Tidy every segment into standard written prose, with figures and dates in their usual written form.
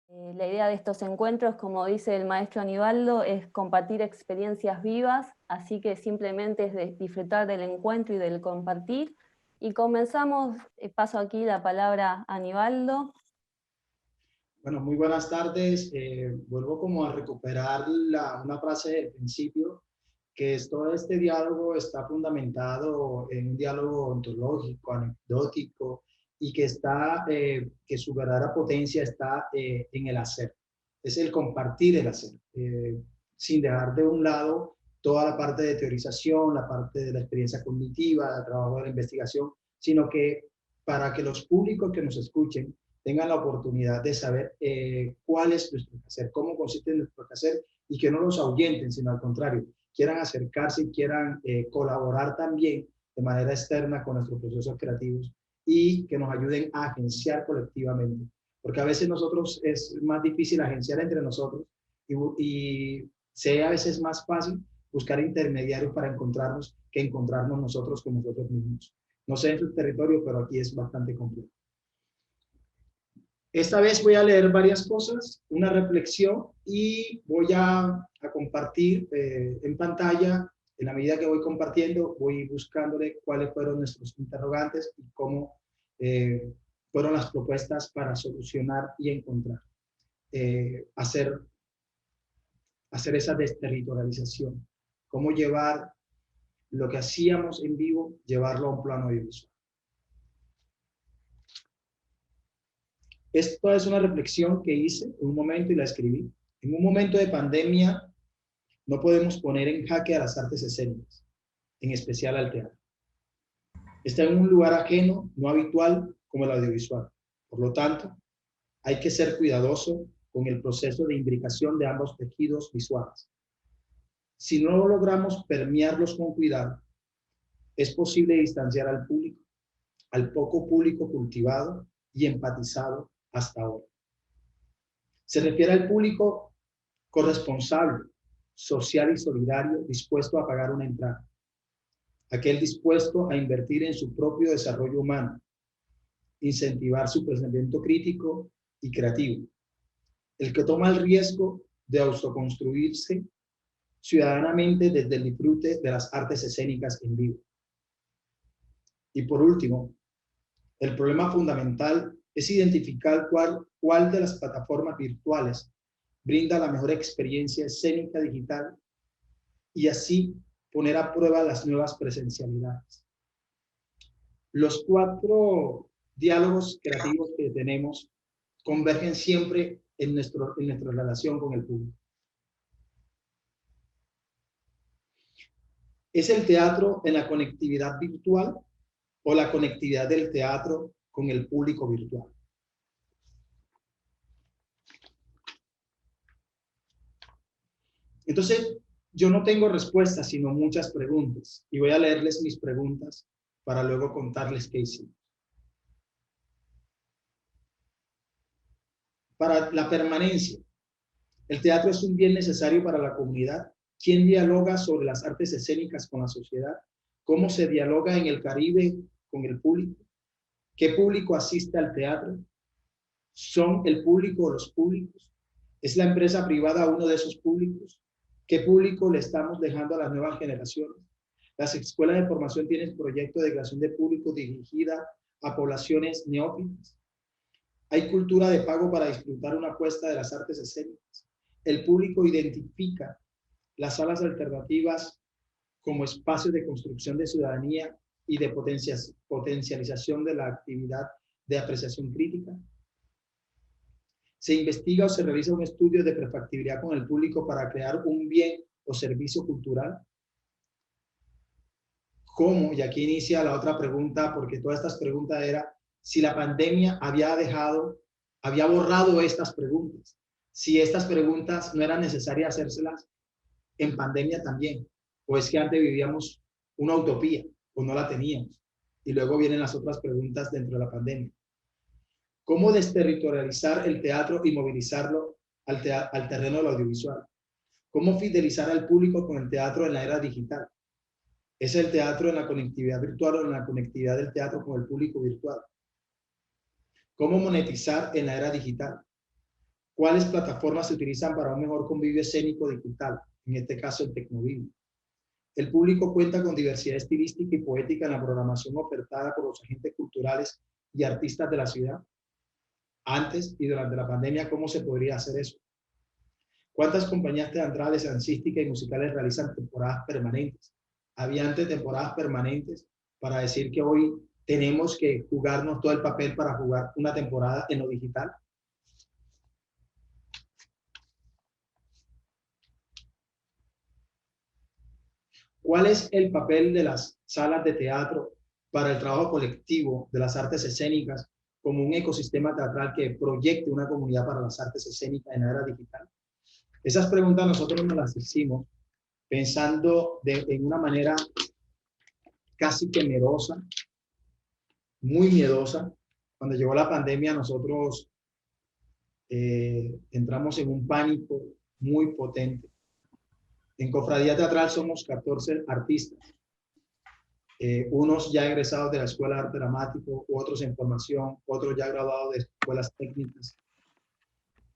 La idea de estos encuentros, como dice el maestro Aníbaldo, es compartir experiencias vivas, así que simplemente es disfrutar del encuentro y del compartir. Y comenzamos, paso aquí la palabra a Aníbaldo. Bueno, muy buenas tardes. Vuelvo como a recuperar una frase del principio, que es todo este diálogo está fundamentado en un diálogo ontológico, anecdótico, y que su verdadera potencia está en el hacer. Es el compartir el hacer, sin dejar de un lado toda la parte de teorización, la parte de la experiencia cognitiva, el trabajo de la investigación, sino que para que los públicos que nos escuchen tengan la oportunidad de saber cuál es nuestro hacer, cómo consiste nuestro hacer, y que no los ahuyenten, sino al contrario, quieran acercarse y quieran colaborar también de manera externa con nuestros procesos creativos y que nos ayuden a agenciar colectivamente. Porque a veces nosotros es más difícil agenciar entre nosotros y sea a veces más fácil buscar intermediarios para encontrarnos que encontrarnos nosotros con nosotros mismos. No sé en su territorio, pero aquí es bastante complejo. Esta vez voy a leer varias cosas, una reflexión, y voy a compartir en pantalla. En la medida que voy compartiendo, voy buscándole cuáles fueron nuestros interrogantes y cómo eh, fueron las propuestas para solucionar y encontrar, hacer esa desterritorialización, cómo llevar lo que hacíamos en vivo, llevarlo a un plano audiovisual. Esto es una reflexión que hice en un momento y la escribí. En un momento de pandemia no podemos poner en jaque a las artes escénicas, en especial al teatro. Está en un lugar ajeno, no habitual, como el audiovisual. Por lo tanto, hay que ser cuidadoso con el proceso de imbricación de ambos tejidos visuales. Si no logramos permearlos con cuidado, es posible distanciar al público, al poco público cultivado y empatizado hasta ahora. Se refiere al público corresponsable, social y solidario, dispuesto a pagar una entrada. Aquel dispuesto a invertir en su propio desarrollo humano, incentivar su pensamiento crítico y creativo. El que toma el riesgo de autoconstruirse ciudadanamente desde el disfrute de las artes escénicas en vivo. Y por último, el problema fundamental es identificar cuál de las plataformas virtuales brinda la mejor experiencia escénica digital y así poner a prueba las nuevas presencialidades. Los 4 diálogos creativos que tenemos convergen siempre en nuestra relación con el público. ¿Es el teatro en la conectividad virtual o la conectividad del teatro con el público virtual? Entonces, yo no tengo respuestas, sino muchas preguntas. Y voy a leerles mis preguntas para luego contarles qué hicimos. Para la permanencia, el teatro es un bien necesario para la comunidad. ¿Quién dialoga sobre las artes escénicas con la sociedad? ¿Cómo se dialoga en el Caribe con el público? ¿Qué público asiste al teatro? ¿Son el público o los públicos? ¿Es la empresa privada uno de esos públicos? ¿Qué público le estamos dejando a las nuevas generaciones? Las escuelas de formación tienen proyectos de creación de público dirigida a poblaciones neófitas. Hay cultura de pago para disfrutar una apuesta de las artes escénicas. El público identifica las salas alternativas como espacios de construcción de ciudadanía y de potencialización de la actividad de apreciación crítica. Se investiga o se realiza un estudio de prefactibilidad con el público para crear un bien o servicio cultural. ¿Cómo? Y aquí inicia la otra pregunta, porque todas estas preguntas eran si la pandemia había borrado estas preguntas, si estas preguntas no eran necesarias hacérselas en pandemia también, o es que antes vivíamos una utopía, o no la teníamos, y luego vienen las otras preguntas dentro de la pandemia. ¿Cómo desterritorializar el teatro y movilizarlo al terreno del audiovisual? ¿Cómo fidelizar al público con el teatro en la era digital? ¿Es el teatro en la conectividad virtual o en la conectividad del teatro con el público virtual? ¿Cómo monetizar en la era digital? ¿Cuáles plataformas se utilizan para un mejor convivio escénico digital? En este caso, el Tecnovivio. El público cuenta con diversidad estilística y poética en la programación ofertada por los agentes culturales y artistas de la ciudad. Antes y durante la pandemia, ¿cómo se podría hacer eso? ¿Cuántas compañías teatrales, dancísticas y musicales realizan temporadas permanentes? Había antes temporadas permanentes para decir que hoy tenemos que jugarnos todo el papel para jugar una temporada en lo digital. ¿Cuál es el papel de las salas de teatro para el trabajo colectivo de las artes escénicas como un ecosistema teatral que proyecte una comunidad para las artes escénicas en la era digital? Esas preguntas nosotros nos las hicimos pensando en una manera casi temerosa, muy miedosa. Cuando llegó la pandemia nosotros entramos en un pánico muy potente. En Cofradía Teatral somos 14 artistas, unos ya egresados de la Escuela de Arte Dramático, otros en formación, otros ya graduados de escuelas técnicas.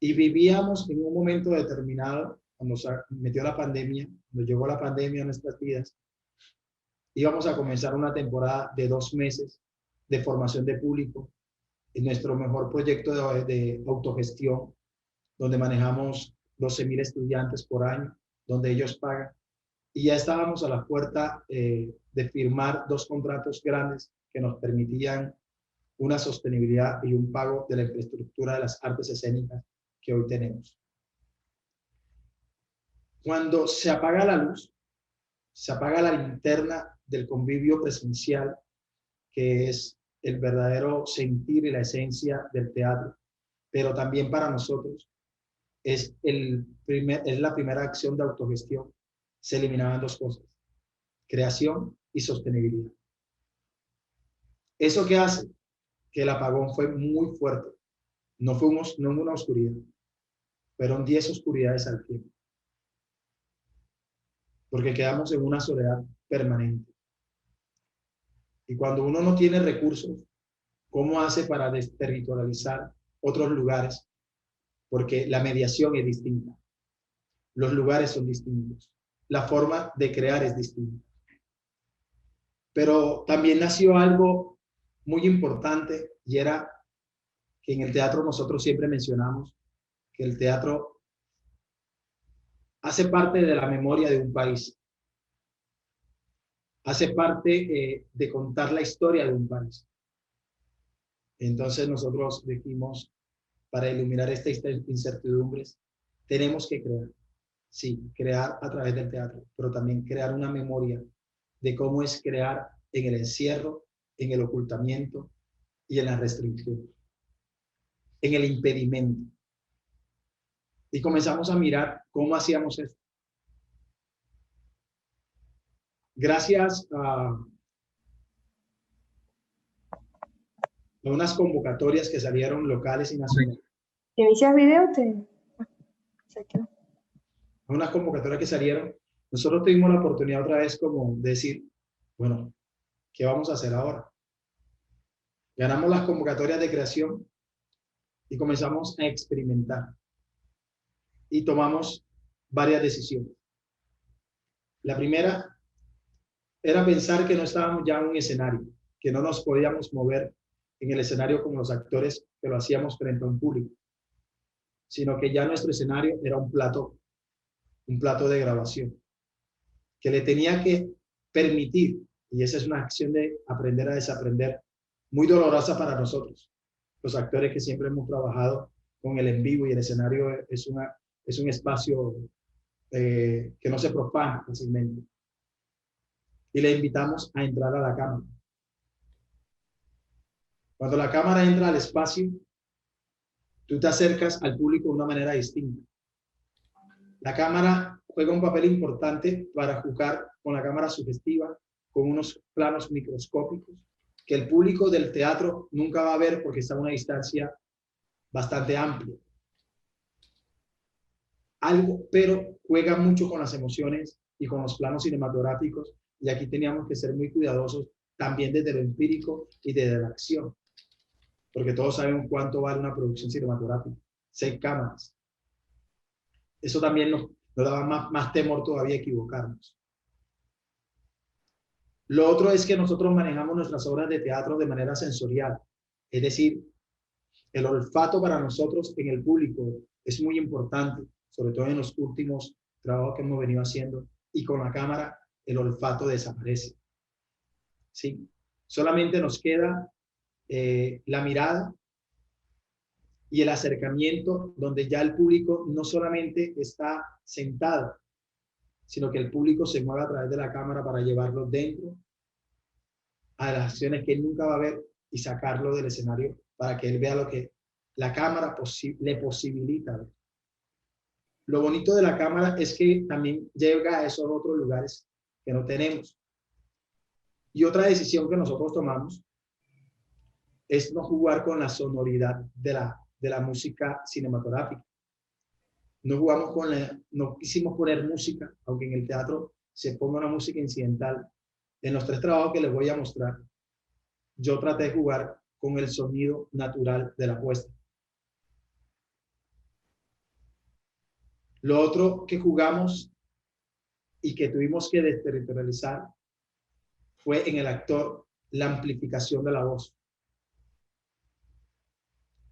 Y vivíamos en un momento determinado, cuando se metió la pandemia, cuando llegó la pandemia a nuestras vidas, íbamos a comenzar una temporada de 2 meses de formación de público en nuestro mejor proyecto de autogestión, donde manejamos 12,000 estudiantes por año, donde ellos pagan. Y ya estábamos a la puerta de firmar 2 contratos grandes que nos permitían una sostenibilidad y un pago de la infraestructura de las artes escénicas que hoy tenemos. Cuando se apaga la luz, se apaga la linterna del convivio presencial, que es el verdadero sentir y la esencia del teatro, pero también para nosotros es la primera acción de autogestión. Se eliminaban 2 cosas: creación y sostenibilidad. ¿Eso qué hace? Que el apagón fue muy fuerte. No en una oscuridad, fueron 10 oscuridades al tiempo, porque quedamos en una soledad permanente. Y cuando uno no tiene recursos, ¿cómo hace para desterritorializar otros lugares? Porque la mediación es distinta, los lugares son distintos, la forma de crear es distinta. Pero también nació algo muy importante, y era que en el teatro nosotros siempre mencionamos que el teatro hace parte de la memoria de un país, hace parte de contar la historia de un país. Entonces nosotros dijimos, para iluminar estas incertidumbres, tenemos que crear. Sí, crear a través del teatro, pero también crear una memoria de cómo es crear en el encierro, en el ocultamiento y en la restricción, en el impedimento. Y comenzamos a mirar cómo hacíamos esto. Gracias a unas convocatorias que salieron locales y nacionales. ¿Inicias video? A unas convocatorias que salieron, nosotros tuvimos la oportunidad otra vez como de decir, bueno, ¿qué vamos a hacer ahora? Ganamos las convocatorias de creación y comenzamos a experimentar. Y tomamos varias decisiones. La primera era pensar que no estábamos ya en un escenario, que no nos podíamos mover en el escenario como los actores que lo hacíamos frente a un público, sino que ya nuestro escenario era un plato de grabación, que le tenía que permitir, y esa es una acción de aprender a desaprender, muy dolorosa para nosotros, los actores que siempre hemos trabajado con el en vivo, y el escenario es un espacio que no se profana fácilmente. Y le invitamos a entrar a la cámara. Cuando la cámara entra al espacio, tú te acercas al público de una manera distinta. La cámara juega un papel importante para jugar con la cámara sugestiva, con unos planos microscópicos que el público del teatro nunca va a ver porque está a una distancia bastante amplia. Pero juega mucho con las emociones y con los planos cinematográficos, y aquí teníamos que ser muy cuidadosos también desde lo empírico y desde la acción, porque todos sabemos cuánto vale una producción cinematográfica: 6 cámaras, eso también nos daba más temor todavía equivocarnos. Lo otro es que nosotros manejamos nuestras obras de teatro de manera sensorial, es decir, el olfato para nosotros en el público es muy importante, sobre todo en los últimos trabajos que hemos venido haciendo, y con la cámara el olfato desaparece. ¿Sí? Solamente nos queda la mirada y el acercamiento, donde ya el público no solamente está sentado, sino que el público se mueve a través de la cámara para llevarlo dentro a las acciones que él nunca va a ver y sacarlo del escenario para que él vea lo que la cámara le posibilita ver. Lo bonito de la cámara es que también llega a esos otros lugares que no tenemos. Y otra decisión que nosotros tomamos es no jugar con la sonoridad de la música cinematográfica. No quisimos poner música, aunque en el teatro se ponga una música incidental. En los 3 trabajos que les voy a mostrar, yo traté de jugar con el sonido natural de la puesta. Lo otro que jugamos y que tuvimos que desterritorializar fue en el actor la amplificación de la voz.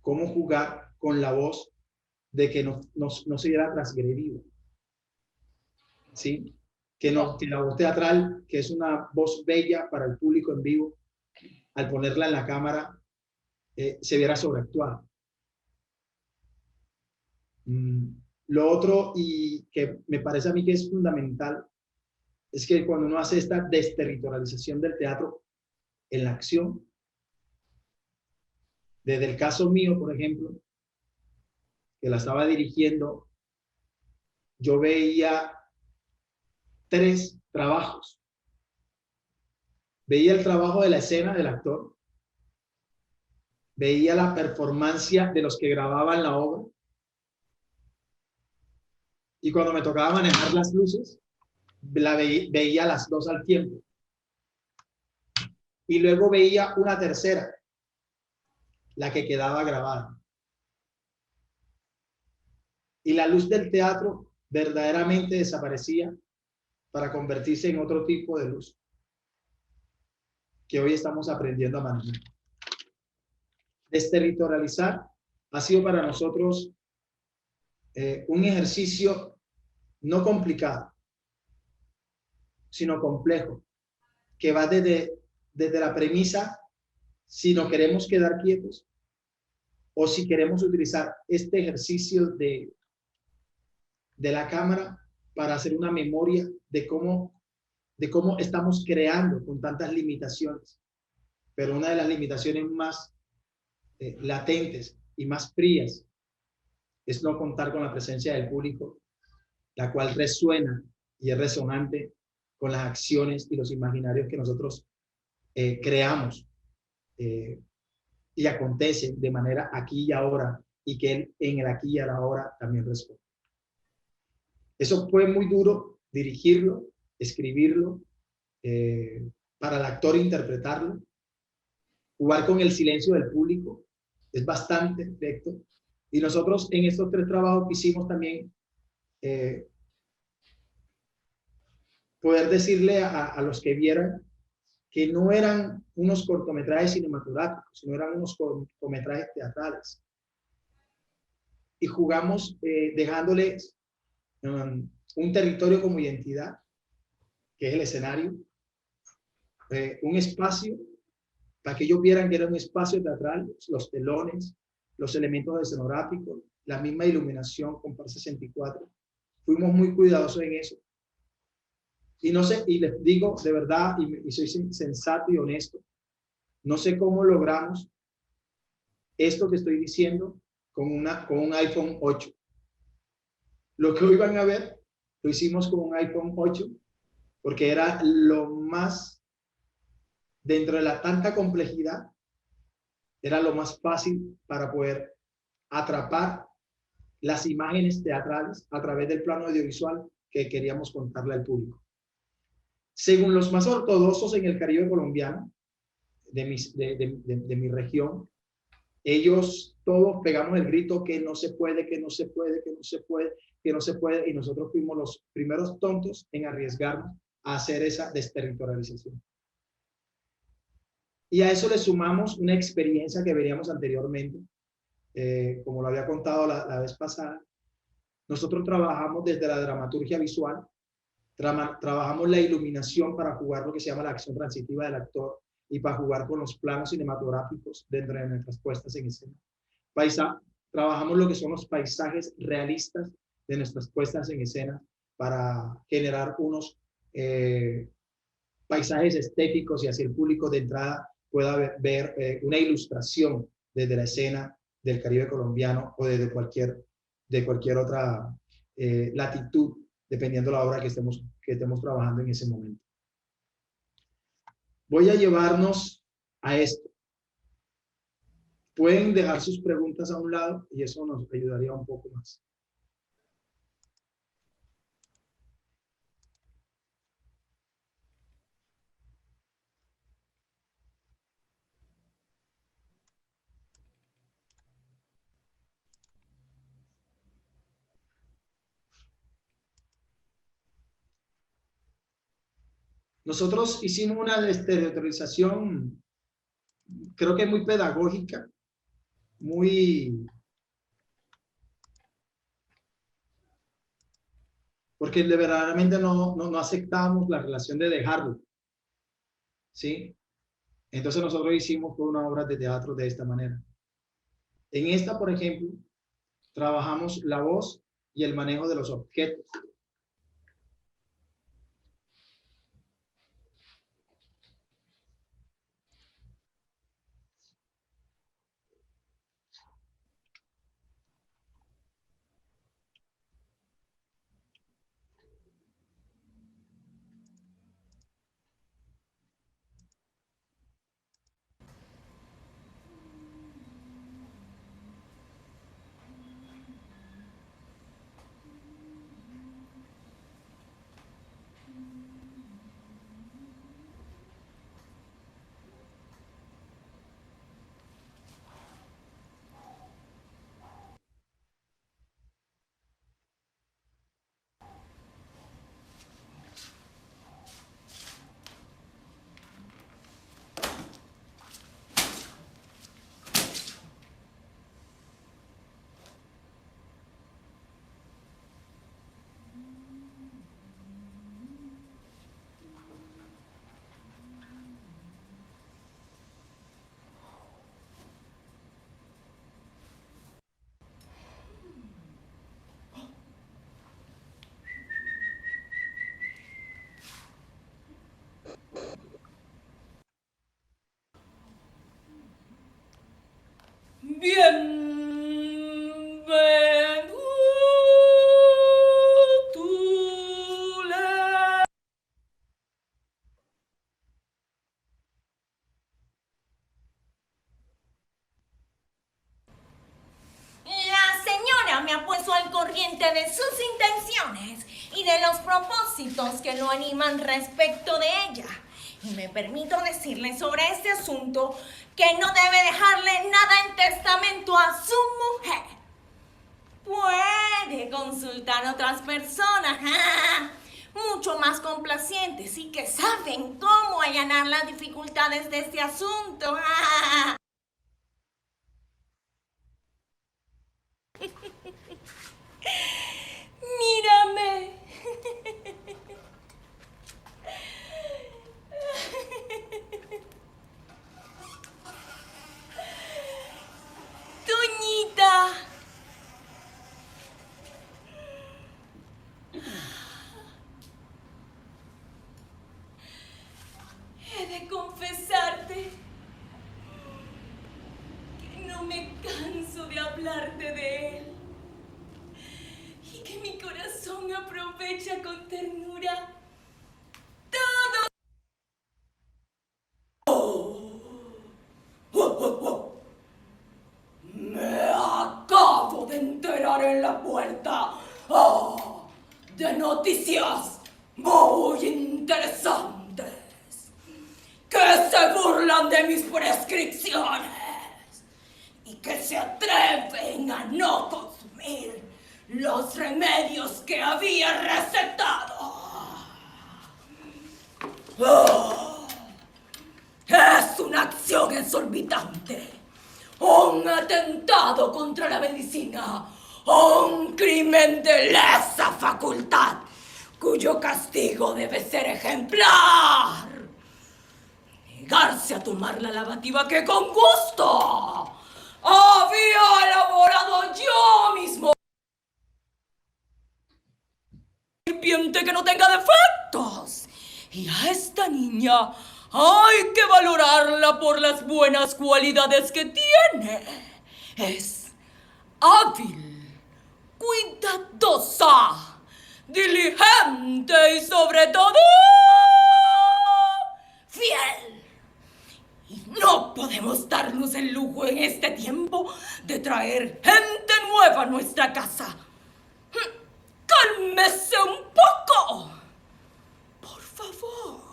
Cómo jugar con la voz de que no se viera transgredido. ¿Sí? Que la voz teatral, que es una voz bella para el público en vivo, al ponerla en la cámara, se viera sobreactuada. Lo otro, y que me parece a mí que es fundamental, es que cuando uno hace esta desterritorialización del teatro en la acción, desde el caso mío, por ejemplo, que la estaba dirigiendo, yo veía 3 trabajos. Veía el trabajo de la escena del actor, veía la performance de los que grababan la obra, y cuando me tocaba manejar las luces, veía las 2 al tiempo. Y luego veía una tercera, la que quedaba grabada. Y la luz del teatro verdaderamente desaparecía para convertirse en otro tipo de luz que hoy estamos aprendiendo a manejar. Desterritorializar ha sido para nosotros un ejercicio no complicado, sino complejo, que va desde la premisa si nos queremos quedar quietos o si queremos utilizar este ejercicio de la cámara para hacer una memoria de cómo estamos creando con tantas limitaciones. Pero una de las limitaciones más latentes y más frías es no contar con la presencia del público, la cual resuena y es resonante con las acciones y los imaginarios que nosotros creamos y acontecen de manera aquí y ahora, y que él en el aquí y ahora también responde. Eso fue muy duro, dirigirlo, escribirlo, para el actor interpretarlo, jugar con el silencio del público, es bastante directo. Y nosotros en estos 3 trabajos quisimos también poder decirle a los que vieran que no eran unos cortometrajes cinematográficos, sino eran unos cortometrajes teatrales. Y jugamos dejándoles un territorio como identidad, que es el escenario, un espacio para que ellos vieran que era un espacio teatral, los telones, los elementos escenográficos, la misma iluminación con PAR 64. Fuimos muy cuidadosos en eso. Y no sé, y les digo de verdad, y soy sensato y honesto, no sé cómo logramos esto que estoy diciendo con un iPhone 8. Lo que hoy van a ver, lo hicimos con un iPhone 8, porque era lo más, dentro de la tanta complejidad, era lo más fácil para poder atrapar las imágenes teatrales a través del plano audiovisual que queríamos contarle al público. Según los más ortodoxos en el Caribe colombiano, de mi región, ellos todos pegamos el grito que no se puede, que no se puede, que no se puede, que no se puede, y nosotros fuimos los primeros tontos en arriesgarnos a hacer esa desterritorialización. Y a eso le sumamos una experiencia que veríamos anteriormente, como lo había contado la vez pasada. Nosotros trabajamos desde la dramaturgia visual, trabajamos la iluminación para jugar lo que se llama la acción transitiva del actor y para jugar con los planos cinematográficos dentro de nuestras puestas en escena. Trabajamos lo que son los paisajes realistas de nuestras puestas en escena para generar unos paisajes estéticos y así el público de entrada pueda ver una ilustración desde la escena del Caribe colombiano o desde de cualquier otra latitud, dependiendo de la obra que estemos trabajando en ese momento. Voy a llevarnos a esto. Pueden dejar sus preguntas a un lado y eso nos ayudaría un poco más. Nosotros hicimos una desterritorialización, creo que muy pedagógica, porque verdaderamente no aceptábamos la relación de dejarlo, ¿sí? Entonces nosotros hicimos una obra de teatro de esta manera. En esta, por ejemplo, trabajamos la voz y el manejo de los objetos. La señora me ha puesto al corriente de sus intenciones y de los propósitos que lo animan respecto de ella. Y me permito decirle sobre este asunto que no debe dejarle nada en testamento a su mujer. Puede consultar a otras personas, mucho más complacientes y que saben cómo allanar las dificultades de este asunto. Mírame. Toñita. He de confesarte que no me canso de hablarte de él y que mi corazón aprovecha con ternura todo. Me acabo de enterar en la puerta de noticias muy interesantes que se burlan de mis prescripciones y que se atreven a no consumir los remedios que había recetado. ¡Oh! Es una acción exorbitante, un atentado contra la medicina, un crimen de lesa facultad, cuyo castigo debe ser ejemplar. Negarse a tomar la lavativa que con gusto había elaborado yo mismo. Serpiente que no tenga defectos. Y a esta niña hay que valorarla por las buenas cualidades que tiene. Es hábil, cuidadosa, diligente y sobre todo fiel. Y no podemos darnos el lujo en este tiempo de traer gente nueva a nuestra casa. ¡Cálmese un poco! Por favor.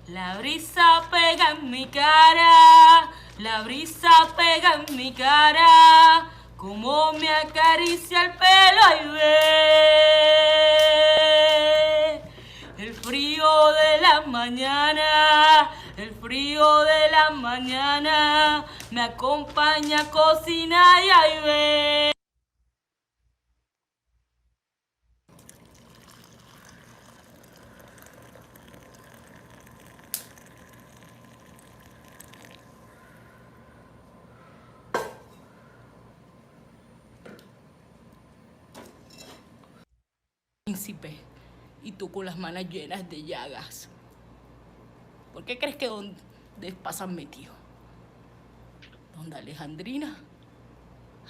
La brisa pega en mi cara, la brisa pega en mi cara, como me acaricia el pelo y ve el frío de la mañana, el frío de la mañana me acompaña a cocinar y ahí ve. Príncipe, y tú con las manos llenas de llagas. ¿Por qué crees que donde pasan metido? Donde Alejandrina,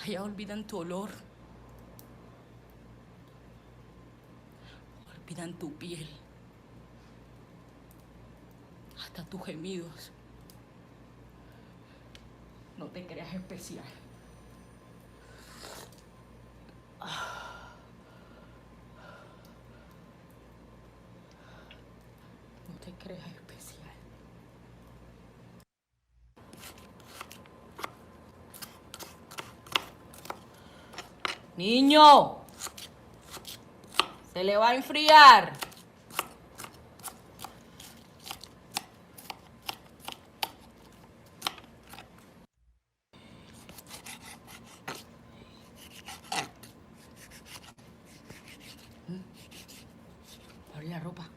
allá olvidan tu olor, olvidan tu piel, hasta tus gemidos. No te creas especial. No te creas especial. Niño, Se le va a enfriar. Abre la ropa.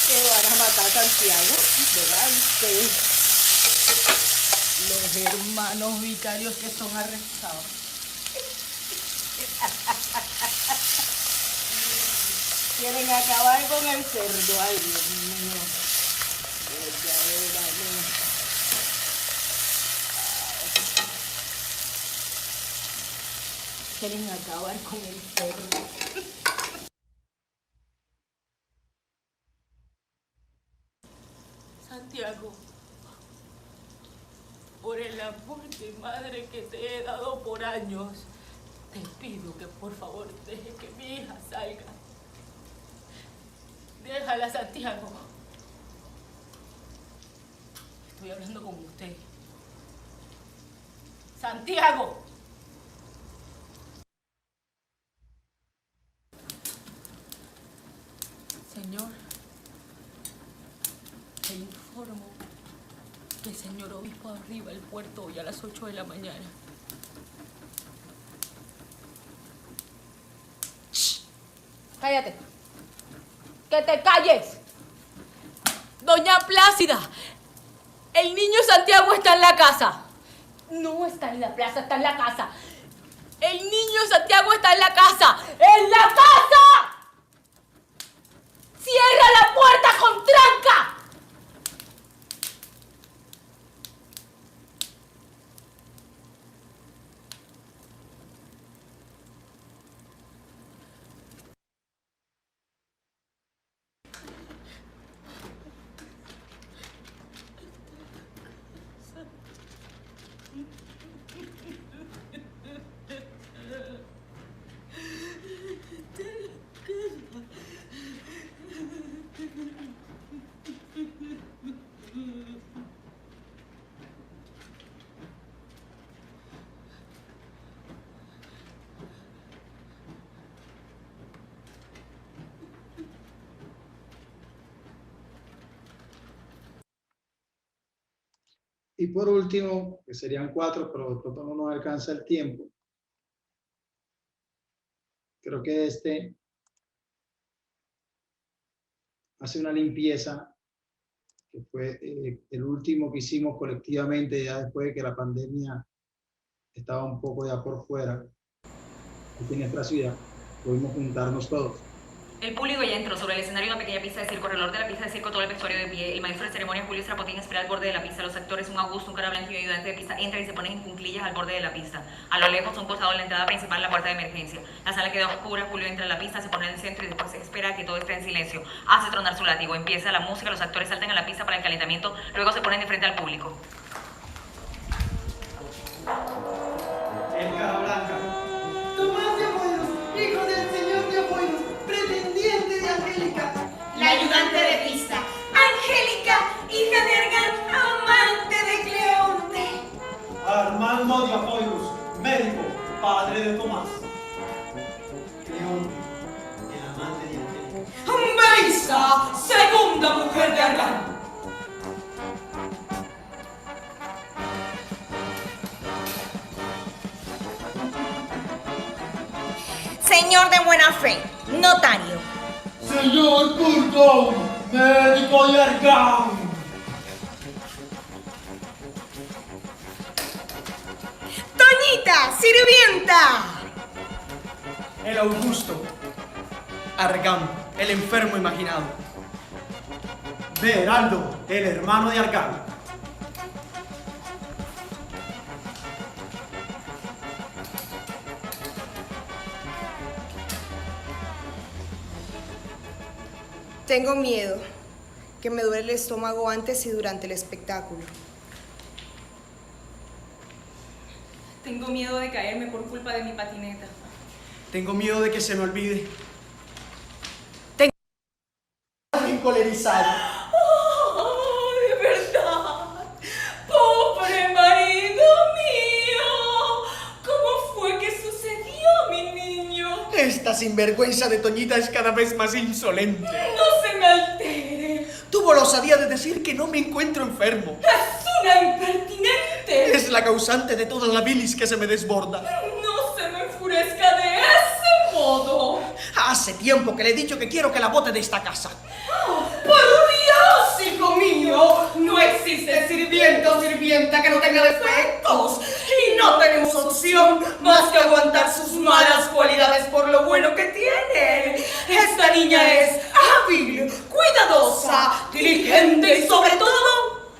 Que van a matar a Santiago, ¿verdad? Los hermanos vicarios que son arrestados. Quieren acabar con el cerdo. Ay, Dios mío. Quieren acabar con el cerdo. Santiago, por el amor de madre que te he dado por años, te pido que por favor deje que mi hija salga. Déjala, Santiago. Estoy hablando con usted. Santiago. Señor, te informo que el señor obispo arriba al puerto hoy a las 8 de la mañana. ¡Shh! ¡Cállate! ¡Que te calles! Doña Plácida, el niño Santiago está en la casa. No está en la plaza, está en la casa. El niño Santiago está en la casa. ¡En la casa! ¡Cierra la puerta con tranca! Y por último, que serían 4, pero de pronto no nos alcanza el tiempo. Creo que este hace una limpieza, que fue el último que hicimos colectivamente ya después de que la pandemia estaba un poco ya por fuera. Aquí en nuestra ciudad pudimos juntarnos todos. El público ya entró sobre el escenario, una pequeña pista de circo, alrededor de la pista de circo, todo el vestuario de pie. El maestro de ceremonia, Julio Strapotín, espera al borde de la pista. Los actores, un Augusto, un cara blanco y un ayudante de pista, entran y se ponen en cuclillas al borde de la pista. A lo lejos, un costado en la entrada principal, la puerta de emergencia. La sala queda oscura, Julio entra a la pista, se pone en el centro y después se espera a que todo esté en silencio. Hace tronar su látigo, empieza la música, los actores saltan a la pista para el calentamiento, luego se ponen de frente al público. El cara blanca. Tomás de Apoyos, hijo del señor de Apoyos, pretendiente de Angélica. La ayudante de pista, Angélica, hija de Ergan, amante de Cleonte. Armando de Apoyos, médico, padre de Tomás. Cleonte, el amante de Angélica. Melissa, segunda mujer de Ergan. Señor de buena fe, notario. Señor Curcón, médico de Ergan. Toñita, sirvienta. El Augusto. Argan, el enfermo imaginado. Beraldo, el hermano de Arcano. Tengo miedo, que me duele el estómago antes y durante el espectáculo. Tengo miedo de caerme por culpa de mi patineta. Tengo miedo de que se me olvide. Tengo miedo de encolerizar. ¡Oh, de verdad! ¡Pobre marido mío! ¿Cómo fue que sucedió, mi niño? Esta sinvergüenza de Toñita es cada vez más insolente. ¡No se me altere! Tuvo la osadía de decir que no me encuentro enfermo. ¡Es una impertinente! Es la causante de toda la bilis que se me desborda. ¡No se me enfurezca de ese modo! Hace tiempo que le he dicho que quiero que la bote de esta casa. ¡Por Dios, hijo mío! No existe sirviente o sirvienta que no tenga defectos. Y no tenemos opción más que aguantar sus malas cualidades por lo bueno que tiene. Esta niña es hábil, cuidadosa, diligente y sobre todo,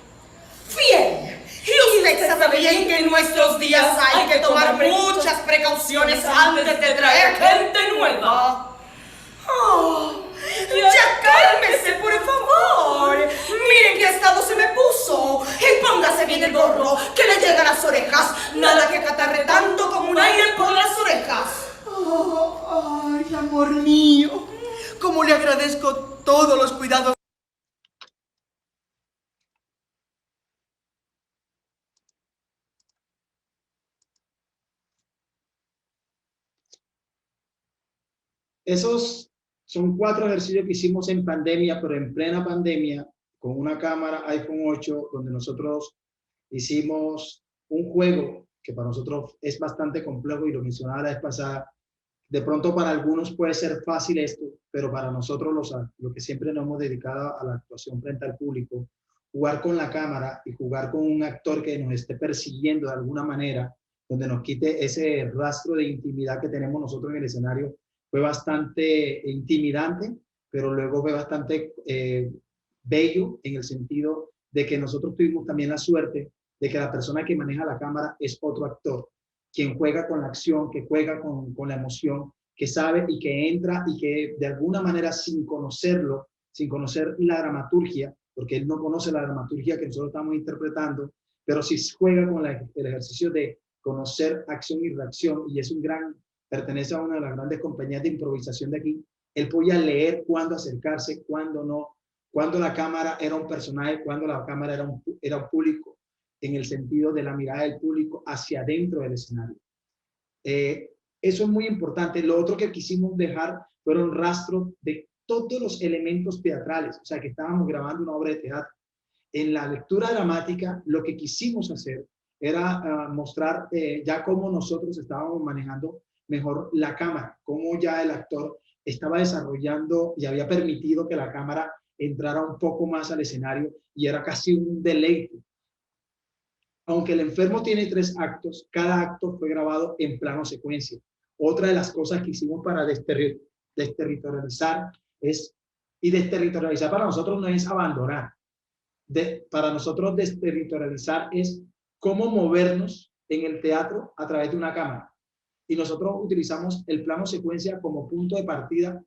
fiel. Y usted sabe bien que en nuestros días hay que tomar muchas precauciones antes de traer gente nueva. ¡Oh! ¡Ya cálmese, por favor! ¡Miren qué estado se me puso! Y póngase bien el gorro, que le llega a las orejas. Nada que catarre tanto como un aire por las orejas. Oh, ay, amor mío. Cómo le agradezco todos los cuidados. Esos son 4 ejercicios que hicimos en pandemia, pero en plena pandemia, con una cámara iPhone 8, donde nosotros hicimos un juego que para nosotros es bastante complejo y lo mencionaba la vez pasada. De pronto para algunos puede ser fácil esto, pero para nosotros los que siempre nos hemos dedicado a la actuación frente al público, jugar con la cámara y jugar con un actor que nos esté persiguiendo de alguna manera, donde nos quite ese rastro de intimidad que tenemos nosotros en el escenario, fue bastante intimidante, pero luego fue bastante bello en el sentido de que nosotros tuvimos también la suerte de que la persona que maneja la cámara es otro actor, quien juega con la acción, que juega con la emoción, que sabe y que entra y que de alguna manera sin conocerlo, sin conocer la dramaturgia, porque él no conoce la dramaturgia que nosotros estamos interpretando, pero sí juega con el ejercicio de conocer acción y reacción, y es pertenece a una de las grandes compañías de improvisación de aquí. Él podía leer cuándo acercarse, cuándo no, cuándo la cámara era un personaje, cuándo la cámara era un público, en el sentido de la mirada del público hacia adentro del escenario. Eso es muy importante. Lo otro que quisimos dejar fueron rastros de todos los elementos teatrales, o sea, que estábamos grabando una obra de teatro. En la lectura dramática, lo que quisimos hacer era mostrar ya cómo nosotros estábamos manejando mejor la cámara, cómo ya el actor estaba desarrollando y había permitido que la cámara entrara un poco más al escenario y era casi un deleite. Aunque El enfermo tiene 3 actos, cada acto fue grabado en plano secuencia. Otra de las cosas que hicimos para desterritorializar y desterritorializar para nosotros no es abandonar. Para nosotros desterritorializar es cómo movernos en el teatro a través de una cámara. Y nosotros utilizamos el plano secuencia como punto de partida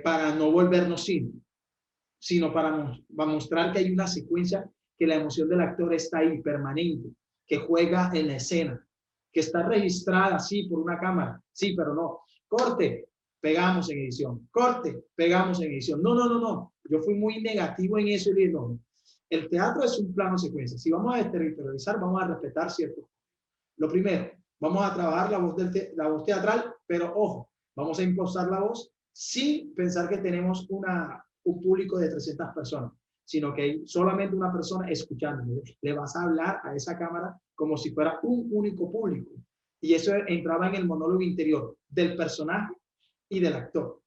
para no volvernos cine, sino para mostrar que hay una secuencia, que la emoción del actor está ahí, permanente, que juega en la escena, que está registrada, sí, por una cámara, sí, pero no. Corte, pegamos en edición. Corte, pegamos en edición. No. Yo fui muy negativo en eso y dije, no. El teatro es un plano secuencia. Si vamos a desterritorializar, vamos a respetar cierto. Lo primero, vamos a trabajar la voz teatral, pero ojo, vamos a impostar la voz sin pensar que tenemos un público de 300 personas, sino que hay solamente una persona escuchando. Le vas a hablar a esa cámara como si fuera un único público. Y eso entraba en el monólogo interior del personaje y del actor.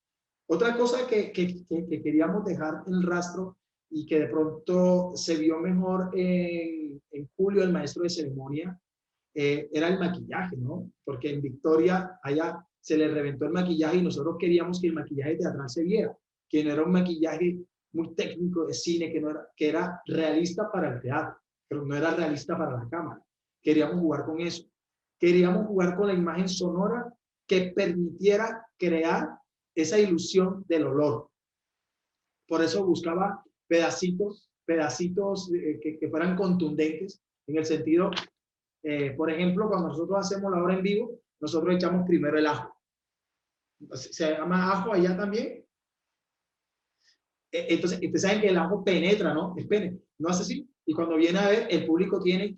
Otra cosa que queríamos dejar en el rastro y que de pronto se vio mejor en Julio, el maestro de ceremonia, era el maquillaje, ¿no? Porque en Victoria, allá se le reventó el maquillaje y nosotros queríamos que el maquillaje teatral se viera, que no era un maquillaje muy técnico de cine que era realista para el teatro, pero no era realista para la cámara. Queríamos jugar con eso. Queríamos jugar con la imagen sonora que permitiera crear esa ilusión del olor. Por eso buscaba pedacitos que fueran contundentes en el sentido, por ejemplo, cuando nosotros hacemos la obra en vivo, nosotros echamos primero el ajo. ¿Se llama ajo allá también? Entonces, ustedes saben que el ajo penetra, ¿no? No hace así. Y cuando viene a ver, el público tiene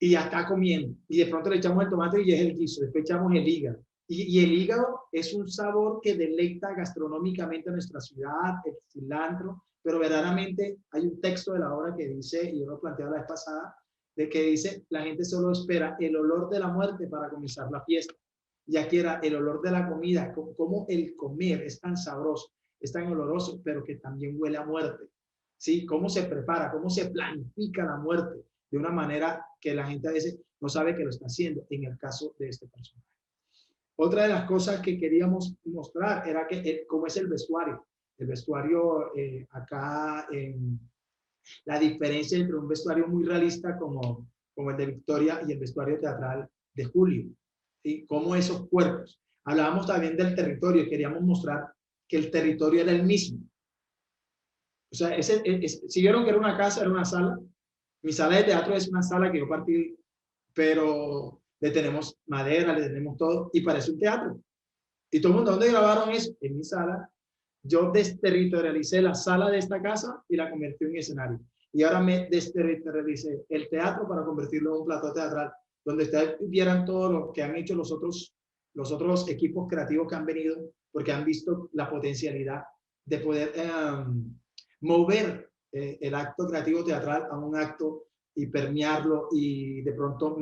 y ya está comiendo. Y de pronto le echamos el tomate y es el guiso. Después echamos el hígado. Y el hígado es un sabor que deleita gastronómicamente a nuestra ciudad, el cilantro, pero verdaderamente hay un texto de la obra que dice, y yo lo planteé la vez pasada, de que dice, la gente solo espera el olor de la muerte para comenzar la fiesta. Y aquí era el olor de la comida, como el comer es tan sabroso, es tan oloroso, pero que también huele a muerte. ¿Sí? Cómo se prepara, cómo se planifica la muerte, de una manera que la gente a veces no sabe que lo está haciendo, en el caso de este personaje. Otra de las cosas que queríamos mostrar era cómo es el vestuario. El vestuario acá, la diferencia entre un vestuario muy realista como el de Victoria y el vestuario teatral de Julio. ¿Sí? Cómo esos cuerpos. Hablábamos también del territorio, queríamos mostrar que el territorio era el mismo. O sea, si vieron que era una casa, era una sala. Mi sala de teatro es una sala que yo partí, pero le tenemos madera, le tenemos todo, y parece un teatro. Y todo el mundo, ¿dónde grabaron eso? En mi sala. Yo desterritorialicé la sala de esta casa y la convertí en escenario. Y ahora me desterritorialicé el teatro para convertirlo en un plató teatral, donde ustedes vieran todo lo que han hecho los otros equipos creativos que han venido, porque han visto la potencialidad de poder mover el acto creativo teatral a un acto y permearlo y de pronto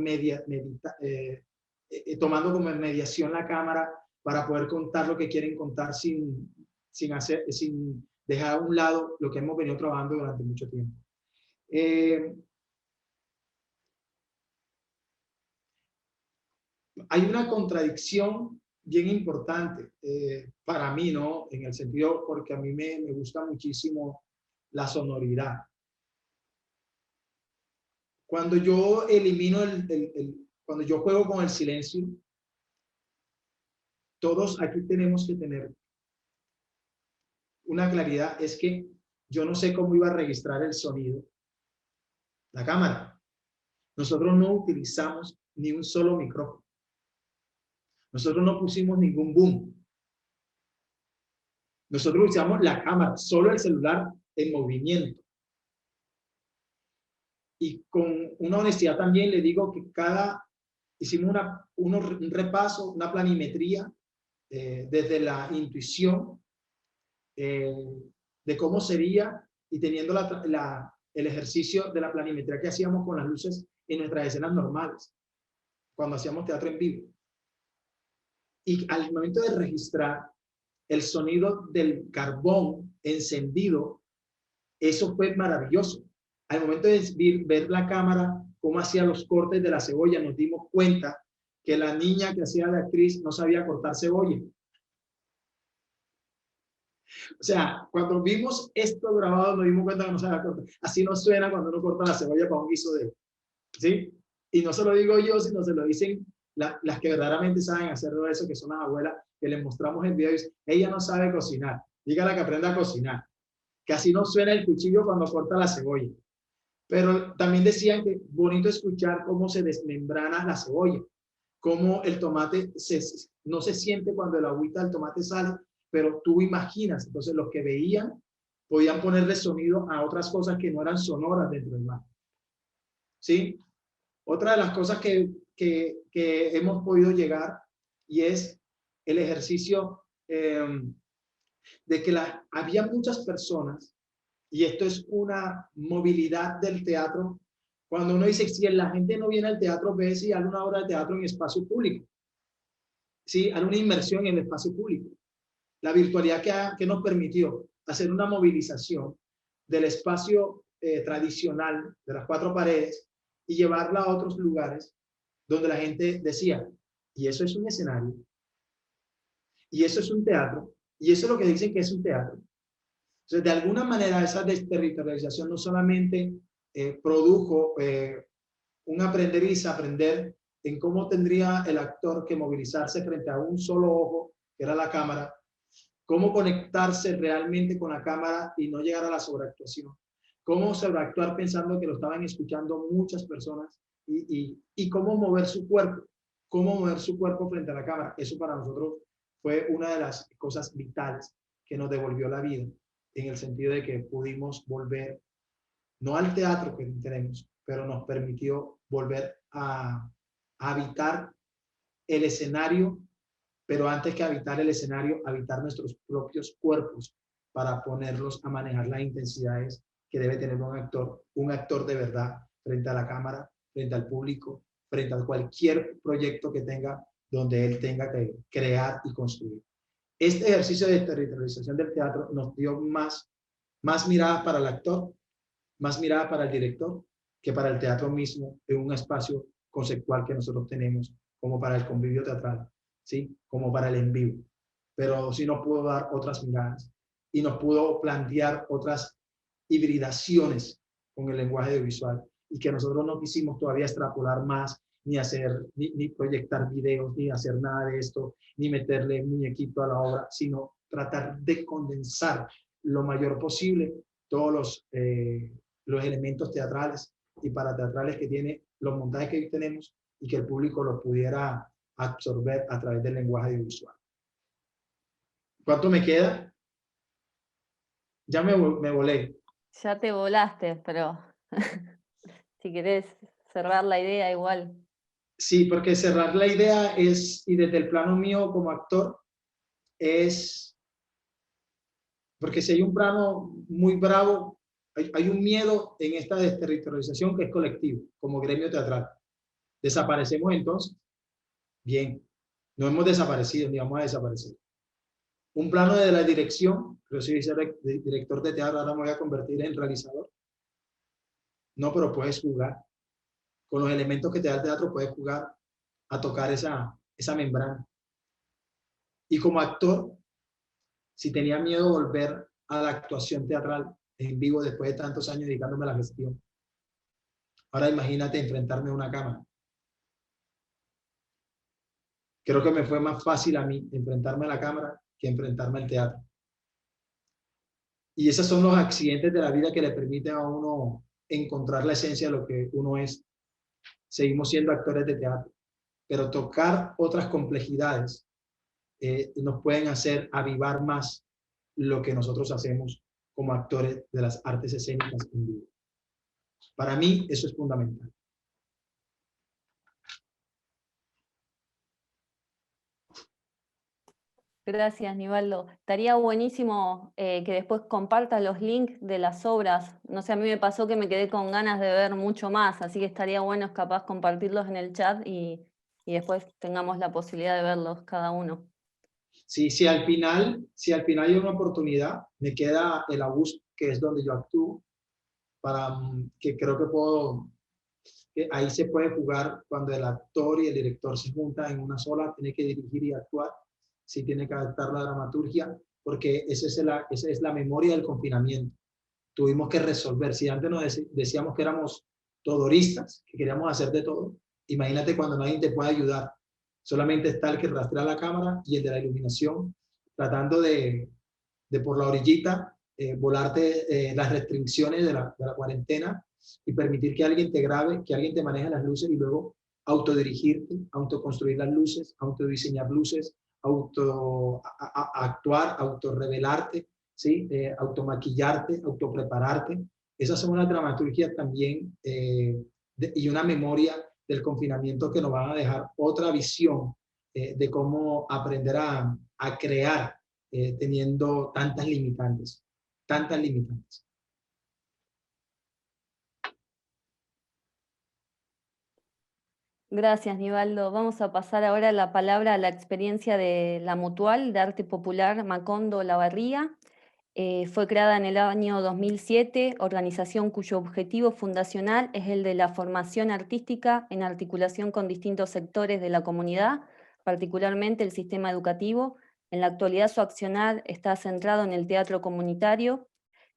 tomando como mediación la cámara para poder contar lo que quieren contar sin dejar a un lado lo que hemos venido trabajando durante mucho tiempo. Hay una contradicción bien importante para mí, ¿no? En el sentido, porque a mí me gusta muchísimo la sonoridad. Cuando yo elimino cuando yo juego con el silencio, todos aquí tenemos que tener una claridad, es que yo no sé cómo iba a registrar el sonido la cámara. Nosotros no utilizamos ni un solo micrófono. Nosotros no pusimos ningún boom. Nosotros usamos la cámara, solo el celular en movimiento. Y con una honestidad también le digo que hicimos un repaso, una planimetría desde la intuición de cómo sería y teniendo el ejercicio de la planimetría que hacíamos con las luces en nuestras escenas normales, cuando hacíamos teatro en vivo. Y al momento de registrar el sonido del carbón encendido, eso fue maravilloso. Al momento de ver la cámara, cómo hacía los cortes de la cebolla, nos dimos cuenta que la niña que hacía de actriz no sabía cortar cebolla. O sea, cuando vimos esto grabado, nos dimos cuenta que no sabía cortar. Así no suena cuando uno corta la cebolla para un guiso de... ¿Sí? Y no se lo digo yo, sino se lo dicen las que verdaderamente saben hacerlo eso, que son las abuelas, que les mostramos el video y dicen, ella no sabe cocinar, dígale que aprenda a cocinar, que así no suena el cuchillo cuando corta la cebolla. Pero también decían que bonito escuchar cómo se desmembrana la cebolla, cómo el tomate no se siente cuando el agüita del tomate sale, pero tú imaginas. Entonces los que veían podían ponerle sonido a otras cosas que no eran sonoras dentro del mar. ¿Sí? Otra de las cosas que hemos podido llegar, y es el ejercicio de que había muchas personas, y esto es una movilidad del teatro. Cuando uno dice, si la gente no viene al teatro, ve si hay una obra de teatro en espacio público. Sí, hay una inmersión en el espacio público. La virtualidad que nos permitió hacer una movilización del espacio tradicional de las cuatro paredes y llevarla a otros lugares donde la gente decía, y eso es un escenario, y eso es un teatro, y eso es lo que dicen que es un teatro. Entonces, de alguna manera, esa desterritorialización no solamente produjo un aprender y desaprender en cómo tendría el actor que movilizarse frente a un solo ojo, que era la cámara, cómo conectarse realmente con la cámara y no llegar a la sobreactuación, cómo sobreactuar pensando que lo estaban escuchando muchas personas y cómo mover su cuerpo frente a la cámara. Eso para nosotros fue una de las cosas vitales que nos devolvió la vida, en el sentido de que pudimos volver, no al teatro que tenemos, pero nos permitió volver a habitar el escenario, pero antes que habitar el escenario, habitar nuestros propios cuerpos para ponerlos a manejar las intensidades que debe tener un actor de verdad frente a la cámara, frente al público, frente a cualquier proyecto que tenga, donde él tenga que crear y construir. Este ejercicio de territorialización del teatro nos dio más miradas para el actor, más mirada para el director, que para el teatro mismo, en un espacio conceptual que nosotros tenemos, como para el convivio teatral, ¿sí? Como para el en vivo. Pero sí nos pudo dar otras miradas y nos pudo plantear otras hibridaciones con el lenguaje audiovisual, y que nosotros no quisimos todavía extrapolar más, ni proyectar videos, ni hacer nada de esto, ni meterle muñequito a la obra, sino tratar de condensar lo mayor posible todos los elementos teatrales y parateatrales que tiene los montajes que hoy tenemos, y que el público los pudiera absorber a través del lenguaje audiovisual. ¿Cuánto me queda? Ya me volé. Ya te volaste, pero si querés cerrar la idea igual. Sí, porque cerrar la idea es, y desde el plano mío como actor, es, porque si hay un plano muy bravo, hay un miedo en esta desterritorialización que es colectivo, como gremio teatral. ¿Desaparecemos entonces? Bien, no hemos desaparecido ni vamos a desaparecer. Un plano de la dirección, yo soy director de teatro, ahora me voy a convertir en realizador. No, pero puedes jugar. Con los elementos que te da el teatro puedes jugar a tocar esa membrana. Y como actor, si tenía miedo de volver a la actuación teatral en vivo después de tantos años dedicándome a la gestión, ahora imagínate enfrentarme a una cámara. Creo que me fue más fácil a mí enfrentarme a la cámara que enfrentarme al teatro. Y esos son los accidentes de la vida que le permiten a uno encontrar la esencia de lo que uno es. Seguimos siendo actores de teatro, pero tocar otras complejidades nos pueden hacer avivar más lo que nosotros hacemos como actores de las artes escénicas en vivo. Para mí eso es fundamental. Gracias, Nivaldo. Estaría buenísimo que después compartas los links de las obras. No sé, a mí me pasó que me quedé con ganas de ver mucho más, así que estaría bueno capaz compartirlos en el chat y después tengamos la posibilidad de verlos cada uno. Sí, si al final hay una oportunidad, me queda el Augusto, que es donde yo actúo, para que creo que ahí se puede jugar cuando el actor y el director se juntan en una sola, tiene que dirigir y actuar, sí tiene que adaptar la dramaturgia, porque esa es la memoria del confinamiento. Tuvimos que resolver, si antes nos decíamos que éramos todoristas, que queríamos hacer de todo, imagínate cuando nadie te puede ayudar, solamente está el que rastrea la cámara y el de la iluminación, tratando de por la orillita, volarte las restricciones de la cuarentena y permitir que alguien te grabe, que alguien te maneje las luces y luego autodirigirte, autoconstruir las luces, autodiseñar luces, actuar, autorrevelarte, ¿sí? Automaquillarte, autoprepararte. Esas son unas dramaturgias también y una memoria del confinamiento que nos van a dejar otra visión de cómo aprender a crear teniendo tantas limitantes. Gracias, Nivaldo. Vamos a pasar ahora la palabra a la experiencia de la Mutual de Arte Popular Macondo Olavarría. Fue creada en el año 2007, organización cuyo objetivo fundacional es el de la formación artística en articulación con distintos sectores de la comunidad, particularmente el sistema educativo. En la actualidad su accionar está centrado en el teatro comunitario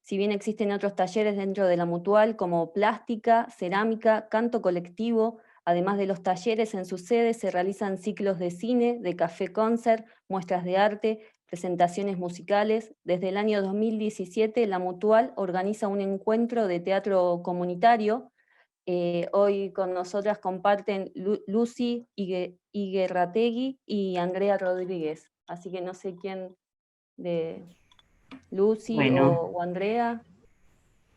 Si bien existen otros talleres dentro de la Mutual como plástica, cerámica, canto colectivo, además de los talleres en su sede se realizan ciclos de cine, de café-concert, muestras de arte, presentaciones musicales. Desde el año 2017 la Mutual organiza un encuentro de teatro comunitario. Hoy con nosotras comparten Lucy Iguerrategui y Andrea Rodríguez. Así que no sé quién de Lucy Bueno, o Andrea.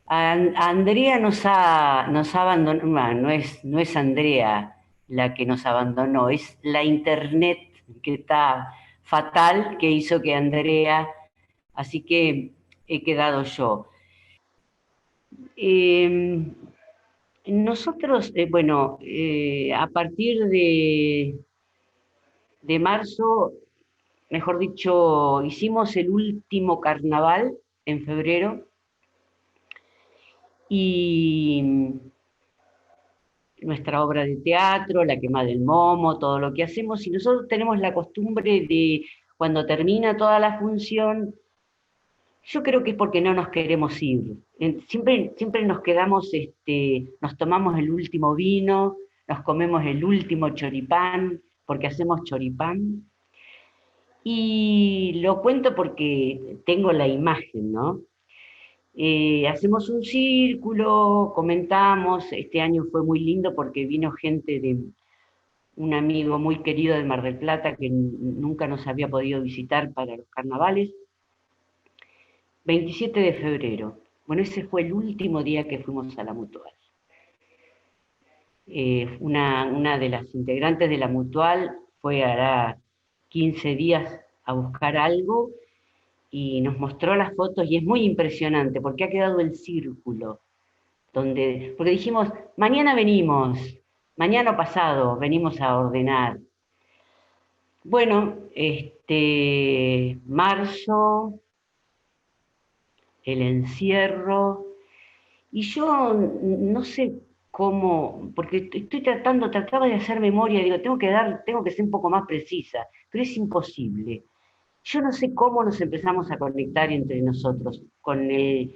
Andrea nos ha abandonado, bueno, no es Andrea la que nos abandonó, es la internet que está fatal que hizo que Andrea, así que he quedado yo. Nosotros, a partir de marzo, mejor dicho, hicimos el último carnaval en febrero y nuestra obra de teatro, La quema del momo, todo lo que hacemos, y nosotros tenemos la costumbre de, cuando termina toda la función, yo creo que es porque no nos queremos ir. Siempre nos quedamos, nos tomamos el último vino, nos comemos el último choripán, porque hacemos choripán. Y lo cuento porque tengo la imagen, ¿no? Hacemos un círculo, comentamos, este año fue muy lindo porque vino gente de un amigo muy querido de Mar del Plata que nunca nos había podido visitar para los carnavales. 27 de febrero, bueno, ese fue el último día que fuimos a la Mutual. Una de las integrantes de la Mutual fue hará 15 días a buscar algo y nos mostró las fotos y es muy impresionante porque ha quedado el círculo, porque dijimos, mañana venimos, mañana pasado venimos a ordenar. Bueno, marzo, el encierro, y yo no sé cómo, porque trataba de hacer memoria, digo, tengo que ser un poco más precisa, pero es imposible. Yo no sé cómo nos empezamos a conectar entre nosotros con el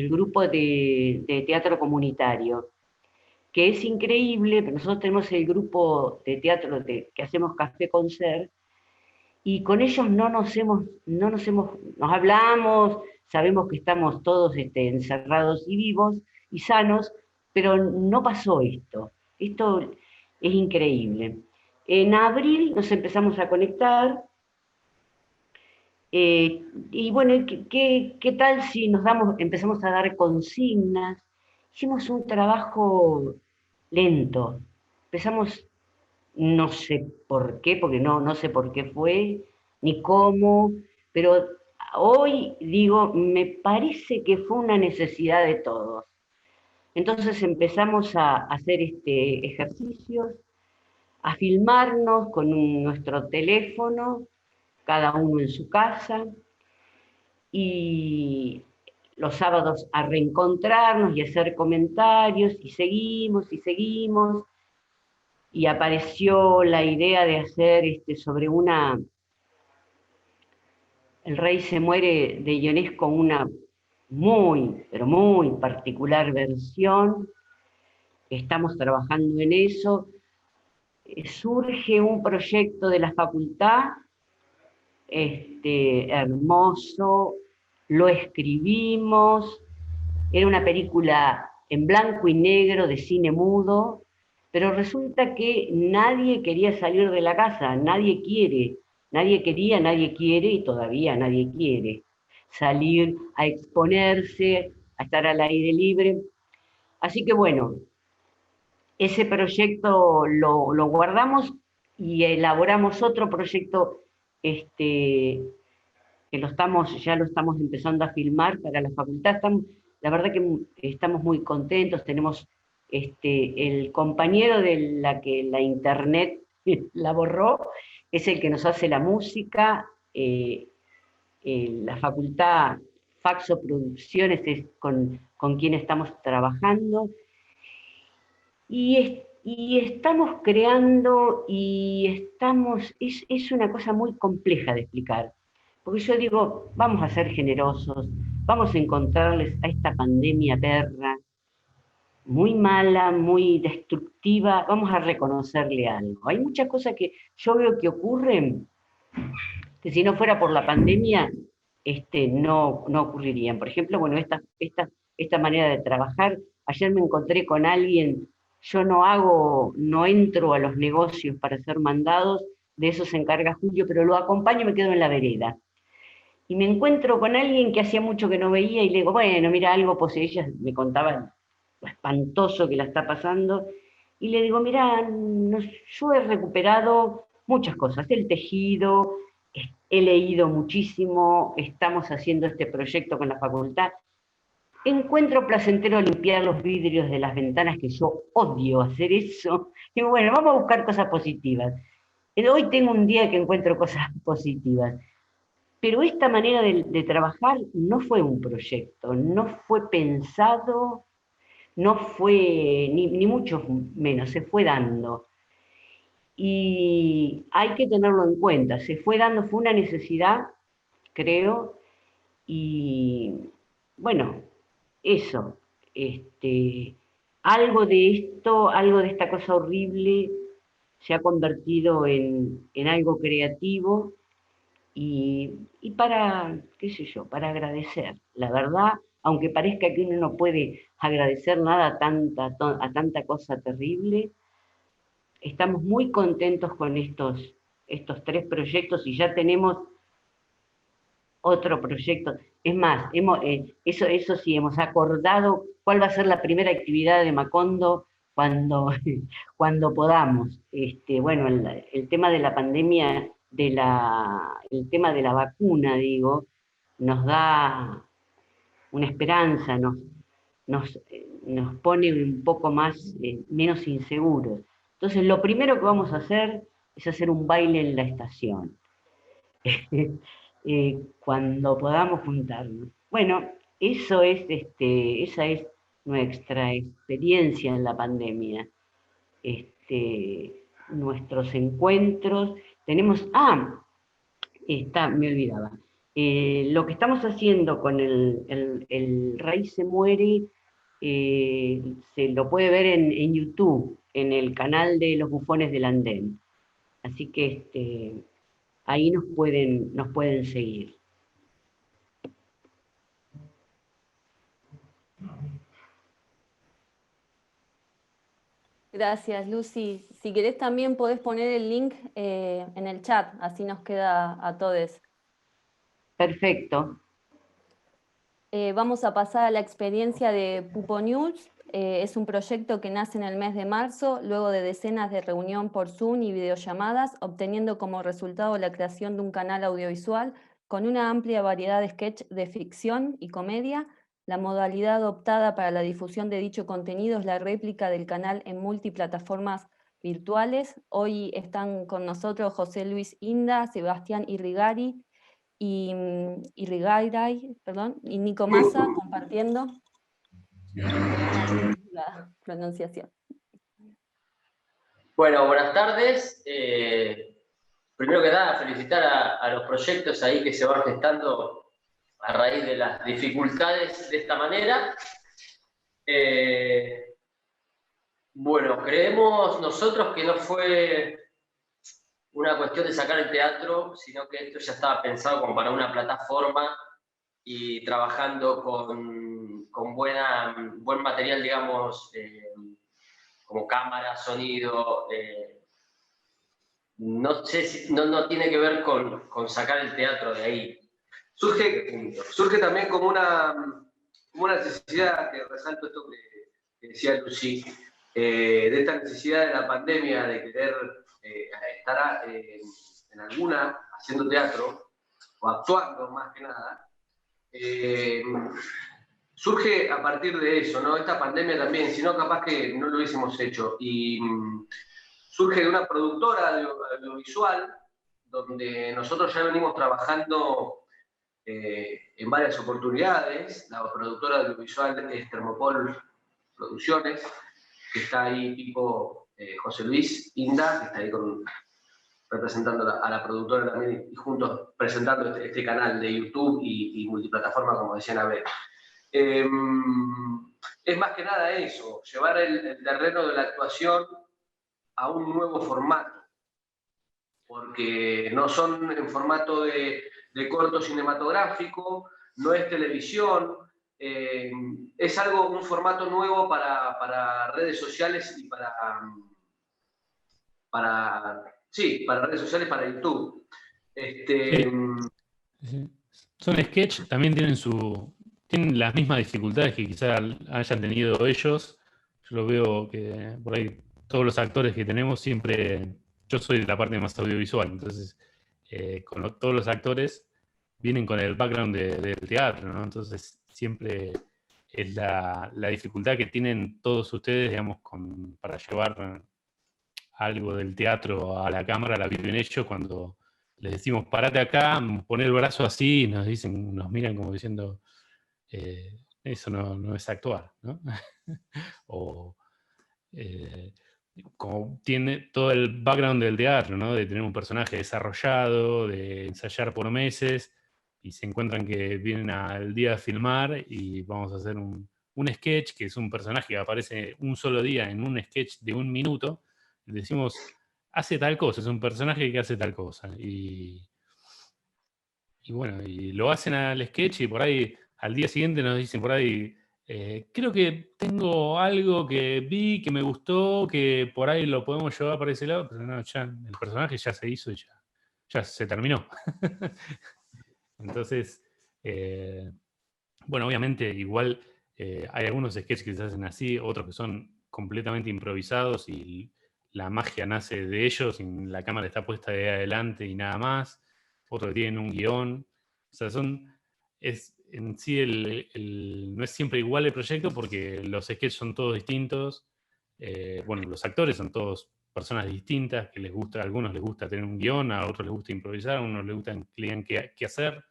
grupo de teatro comunitario, que es increíble, pero nosotros tenemos el grupo de teatro que hacemos café-concert, y con ellos nos hablamos, sabemos que estamos todos encerrados y vivos y sanos, pero no pasó esto. Esto es increíble. En abril nos empezamos a conectar, y bueno, ¿qué tal si empezamos a dar consignas? Hicimos un trabajo lento. Empezamos, no sé por qué, porque no sé por qué fue, ni cómo, pero hoy digo, me parece que fue una necesidad de todos. Entonces empezamos a hacer ejercicios, a filmarnos con nuestro teléfono, cada uno en su casa, y los sábados a reencontrarnos y hacer comentarios, y seguimos, y apareció la idea de hacer sobre El rey se muere de Ionesco, una muy, pero muy particular versión. Estamos trabajando en eso. Surge un proyecto de la facultad, hermoso, lo escribimos, era una película en blanco y negro de cine mudo, pero resulta que nadie quería salir de la casa, nadie quería, nadie quiere y todavía nadie quiere salir a exponerse, a estar al aire libre. Así que bueno, ese proyecto lo guardamos y elaboramos otro proyecto que ya lo estamos empezando a filmar para la facultad. La verdad que estamos muy contentos, tenemos el compañero de la que la internet la borró, es el que nos hace la música, la facultad Faxo Producciones es con quien estamos trabajando, y estamos creando, es una cosa muy compleja de explicar, porque yo digo, vamos a ser generosos, vamos a encontrarles a esta pandemia perra, muy mala, muy destructiva, vamos a reconocerle algo. Hay muchas cosas que yo veo que ocurren, que si no fuera por la pandemia, no ocurrirían. Por ejemplo, bueno, esta manera de trabajar, ayer me encontré con alguien, yo no entro a los negocios para hacer mandados, de eso se encarga Julio, pero lo acompaño y me quedo en la vereda. Y me encuentro con alguien que hacía mucho que no veía y le digo, bueno, mira, algo posee, ella me contaba lo espantoso que la está pasando, y le digo, mira, yo he recuperado muchas cosas, el tejido, he leído muchísimo, estamos haciendo este proyecto con la facultad, encuentro placentero limpiar los vidrios de las ventanas, que yo odio hacer eso, digo, bueno, vamos a buscar cosas positivas. Hoy tengo un día que encuentro cosas positivas. Pero esta manera de trabajar no fue un proyecto, no fue pensado, no fue ni mucho menos, se fue dando. Y hay que tenerlo en cuenta, se fue dando, fue una necesidad, creo, y bueno, eso, algo de esto, algo de esta cosa horrible se ha convertido en algo creativo, y para, qué sé yo, para agradecer. La verdad, aunque parezca que uno no puede agradecer nada a tanta cosa terrible, estamos muy contentos con estos 3 proyectos y ya tenemos otro proyecto. Es más, eso sí, hemos acordado cuál va a ser la primera actividad de Macondo cuando podamos. Bueno, el tema de la pandemia, el tema de la vacuna, digo, nos da una esperanza, nos pone un poco más, menos inseguros. Entonces, lo primero que vamos a hacer es hacer un baile en la estación, cuando podamos juntarnos. Bueno, esa es nuestra experiencia en la pandemia. Nuestros encuentros, tenemos, me olvidaba, lo que estamos haciendo con el Rey se muere, se lo puede ver en YouTube, en el canal de Los Bufones del Andén, así que ahí nos pueden seguir. Gracias, Lucy. Si querés también podés poner el link en el chat, así nos queda a todos. Perfecto. Vamos a pasar a la experiencia de Pupo News. Es un proyecto que nace en el mes de marzo, luego de decenas de reuniones por Zoom y videollamadas, obteniendo como resultado la creación de un canal audiovisual con una amplia variedad de sketch de ficción y comedia. La modalidad adoptada para la difusión de dicho contenido es la réplica del canal en multiplataformas virtuales. Hoy están con nosotros José Luis Inda, Sebastián Irrigairay, y Nico Massa compartiendo la pronunciación. Bueno, buenas tardes. Primero que nada, felicitar a los proyectos ahí que se van gestando a raíz de las dificultades de esta manera. Bueno, creemos nosotros que no fue una cuestión de sacar el teatro, sino que esto ya estaba pensado como para una plataforma y trabajando con buen material, digamos, como cámara, sonido. No sé si no tiene que ver con sacar el teatro de ahí. Surge también como una necesidad, que resalto esto que decía Lucy, de esta necesidad de la pandemia de querer estar en alguna haciendo teatro o actuando más que nada. Surge a partir de eso, ¿no? Esta pandemia también, si no capaz que no lo hubiésemos hecho. Y surge de una productora audiovisual donde nosotros ya venimos trabajando en varias oportunidades. La productora audiovisual es Termopol Producciones, que está ahí tipo José Luis Inda, que está ahí representando a la productora también y juntos presentando este canal de YouTube y multiplataforma, como decían a ver. Es más que nada eso, llevar el terreno de la actuación a un nuevo formato, porque no son en formato de corto cinematográfico, no es televisión, es un formato nuevo para redes sociales y para redes sociales, para YouTube. Sí. Son sketch, también tienen las mismas dificultades que quizá hayan tenido ellos. Yo lo veo que por ahí todos los actores que tenemos siempre, yo soy de la parte más audiovisual, entonces todos los actores vienen con el background del teatro, ¿no? Entonces siempre es la dificultad que tienen todos ustedes, digamos, para llevar algo del teatro a la cámara, la viven ellos cuando les decimos parate acá, pon el brazo así, y nos miran como diciendo eso no es actuar, ¿no? O como tiene todo el background del teatro, ¿no? De tener un personaje desarrollado, de ensayar por meses, y se encuentran que vienen al día a filmar y vamos a hacer un sketch, que es un personaje que aparece un solo día en un sketch de 1 minuto, y decimos, hace tal cosa, es un personaje que hace tal cosa. Y bueno, y lo hacen al sketch y por ahí al día siguiente nos dicen por ahí, creo que tengo algo que vi, que me gustó, que por ahí lo podemos llevar para ese lado, pero no, ya el personaje ya se hizo y ya se terminó. Entonces, bueno, obviamente igual hay algunos sketches que se hacen así, otros que son completamente improvisados y la magia nace de ellos, y la cámara está puesta de adelante y nada más. Otros que tienen un guión. O sea, en sí no es siempre igual el proyecto porque los sketches son todos distintos. Bueno, los actores son todos personas distintas, que a algunos les gusta tener un guión, a otros les gusta improvisar, a unos les gusta que le digan qué hacer,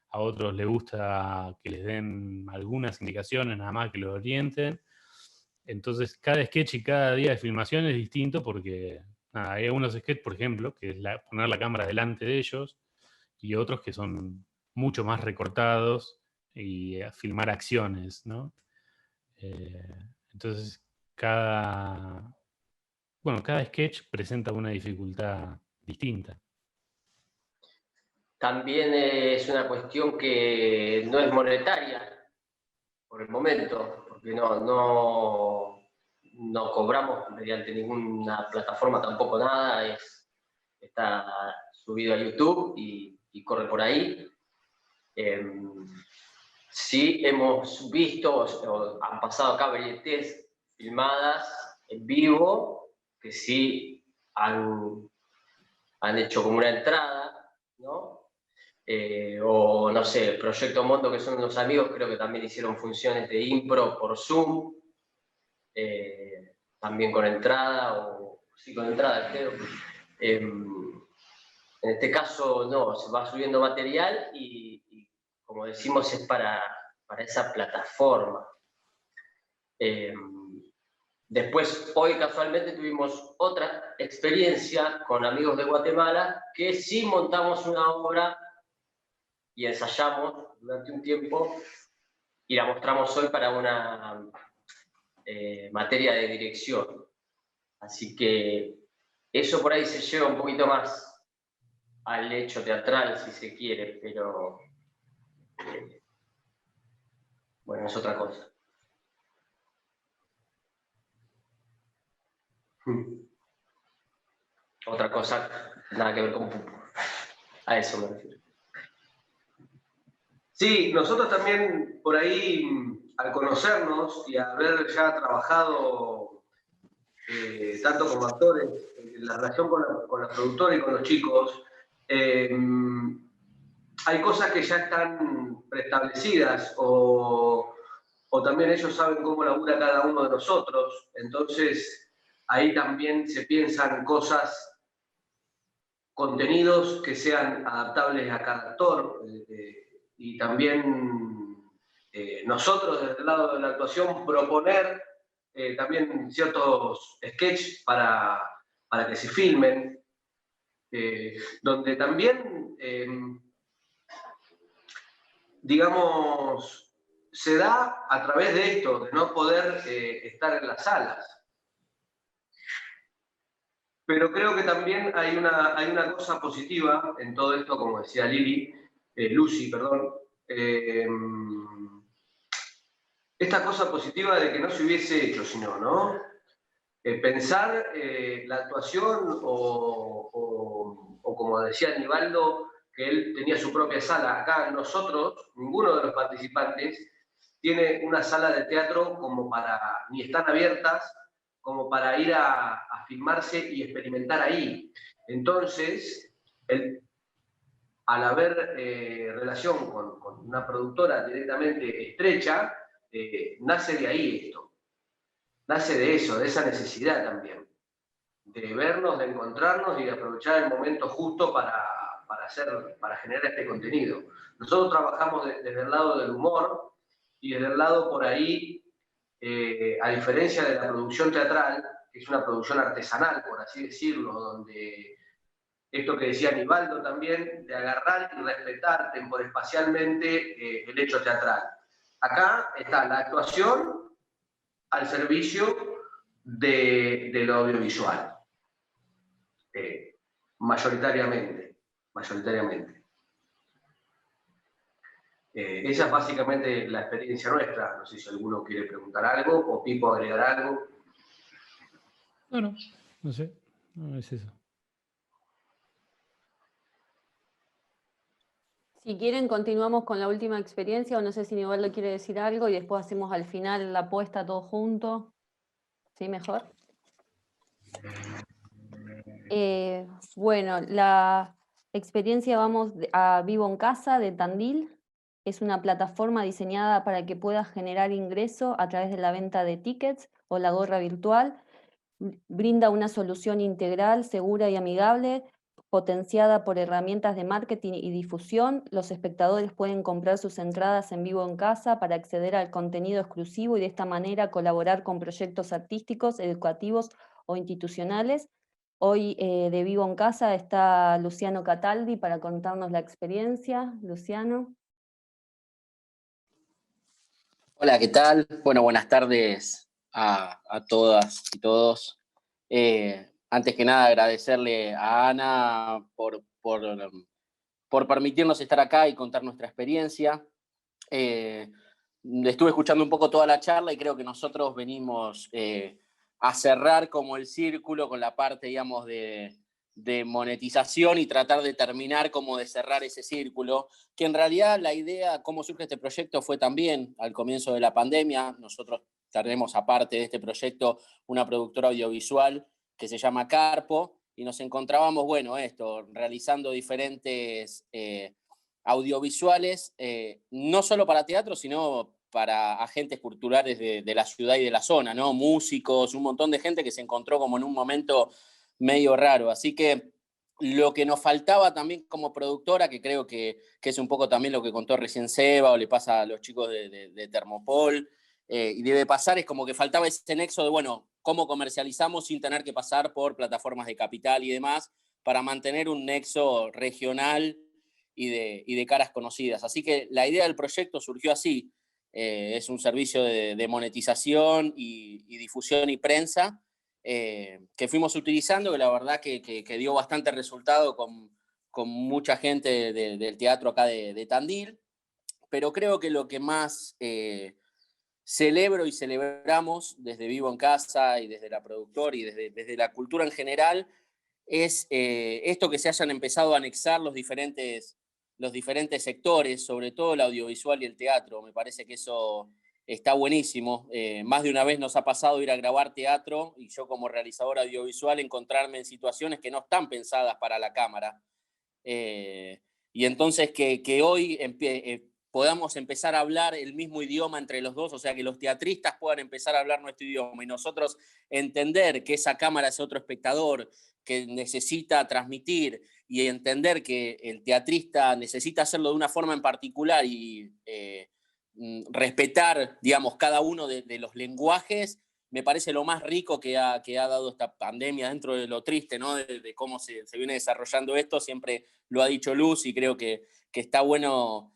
a otros les gusta que les den algunas indicaciones, nada más que lo orienten. Entonces, cada sketch y cada día de filmación es distinto porque hay algunos sketches, por ejemplo, que es poner la cámara delante de ellos, y otros que son mucho más recortados y filmar acciones, ¿no? Entonces, cada sketch presenta una dificultad distinta. También es una cuestión que no es monetaria por el momento, porque no cobramos mediante ninguna plataforma tampoco nada, está subido a YouTube y corre por ahí. Sí hemos visto, o han pasado acá varietés filmadas en vivo, que sí han hecho como una entrada, ¿no? O no sé, el Proyecto Mondo, que son unos amigos, creo que también hicieron funciones de impro por Zoom, también con entrada, o sí con entrada, creo. En este caso no, se va subiendo material y como decimos, es para esa plataforma. Después, hoy casualmente tuvimos otra experiencia con amigos de Guatemala, que sí montamos una obra y ensayamos durante un tiempo y la mostramos hoy para una materia de dirección. Así que eso por ahí se lleva un poquito más al hecho teatral, si se quiere, pero bueno, es otra cosa. Otra cosa, nada que ver con Pupo. A eso me refiero. Sí, nosotros también por ahí, al conocernos y haber ya trabajado tanto como actores, en la relación con la productora y con los chicos, hay cosas que ya están preestablecidas o también ellos saben cómo labura cada uno de nosotros, entonces ahí también se piensan contenidos que sean adaptables a cada actor, y también nosotros desde el lado de la actuación proponer también ciertos sketches para que se filmen. donde también, digamos, se da a través de esto, de no poder estar en las salas. Pero creo que también hay una cosa positiva en todo esto, como decía Lucy, perdón. Esta cosa positiva de que no se hubiese hecho, sino, ¿no? Pensar la actuación o como decía Aníbaldo, que él tenía su propia sala. Acá nosotros, ninguno de los participantes, tiene una sala de teatro como para, ni están abiertas, como para ir a filmarse y experimentar ahí. Entonces, al haber relación con una productora directamente estrecha, nace de ahí esto. Nace de eso, de esa necesidad también. De vernos, de encontrarnos y de aprovechar el momento justo para generar este contenido. Nosotros trabajamos desde el lado del humor y desde el lado por ahí, a diferencia de la producción teatral, que es una producción artesanal, por así decirlo, donde esto que decía Aníbaldo también, de agarrar y respetar temporespacialmente el hecho teatral. Acá está la actuación al servicio de lo audiovisual. Mayoritariamente. Esa es básicamente la experiencia nuestra. No sé si alguno quiere preguntar algo o Pipo agregar algo. No sé. No es eso. Si quieren, continuamos con la última experiencia, o no sé si Nivaldo quiere decir algo y después hacemos al final la apuesta todos juntos. ¿Sí, mejor? Bueno, la experiencia vamos a Vivo en Casa de Tandil. Es una plataforma diseñada para que puedas generar ingreso a través de la venta de tickets o la gorra virtual. Brinda una solución integral, segura y amigable, potenciada por herramientas de marketing y difusión. Los espectadores pueden comprar sus entradas en Vivo en Casa para acceder al contenido exclusivo y de esta manera colaborar con proyectos artísticos, educativos o institucionales. Hoy de Vivo en Casa está Luciano Cataldi para contarnos la experiencia. Luciano. Hola, ¿qué tal? Bueno, buenas tardes a todas y todos. Antes que nada, agradecerle a Ana por permitirnos estar acá y contar nuestra experiencia. Estuve escuchando un poco toda la charla y creo que nosotros venimos a cerrar como el círculo con la parte, digamos, de monetización y tratar de terminar como de cerrar ese círculo, que en realidad la idea, cómo surge este proyecto, fue también al comienzo de la pandemia. Nosotros tenemos, aparte de este proyecto, una productora audiovisual que se llama Carpo, y nos encontrábamos, bueno, realizando diferentes audiovisuales, no solo para teatro, sino para agentes culturales de la ciudad y de la zona, ¿no? Músicos, un montón de gente que se encontró como en un momento medio raro. Así que lo que nos faltaba también como productora, que creo que es un poco también lo que contó recién Seba o le pasa a los chicos de Termopol, y debe pasar, es como que faltaba ese nexo de, bueno, cómo comercializamos sin tener que pasar por plataformas de capital y demás, para mantener un nexo regional y de caras conocidas. Así que la idea del proyecto surgió así. Es un servicio de monetización y difusión y prensa, que fuimos utilizando, que la verdad que dio bastante resultado con mucha gente del teatro acá de Tandil, pero creo que lo que más celebro y celebramos desde Vivo en Casa y desde la productora y desde la cultura en general es esto, que se hayan empezado a anexar los diferentes sectores, sobre todo el audiovisual y el teatro. Me parece que eso está buenísimo. Más de una vez nos ha pasado ir a grabar teatro y yo como realizador audiovisual encontrarme en situaciones que no están pensadas para la cámara. Y entonces que hoy podamos empezar a hablar el mismo idioma entre los dos, o sea, que los teatristas puedan empezar a hablar nuestro idioma y nosotros entender que esa cámara es otro espectador que necesita transmitir, y entender que el teatrista necesita hacerlo de una forma en particular y respetar, digamos, cada uno de los lenguajes, me parece lo más rico que ha dado esta pandemia, dentro de lo triste, ¿no? De cómo se viene desarrollando esto. Siempre lo ha dicho Luz, y creo que está bueno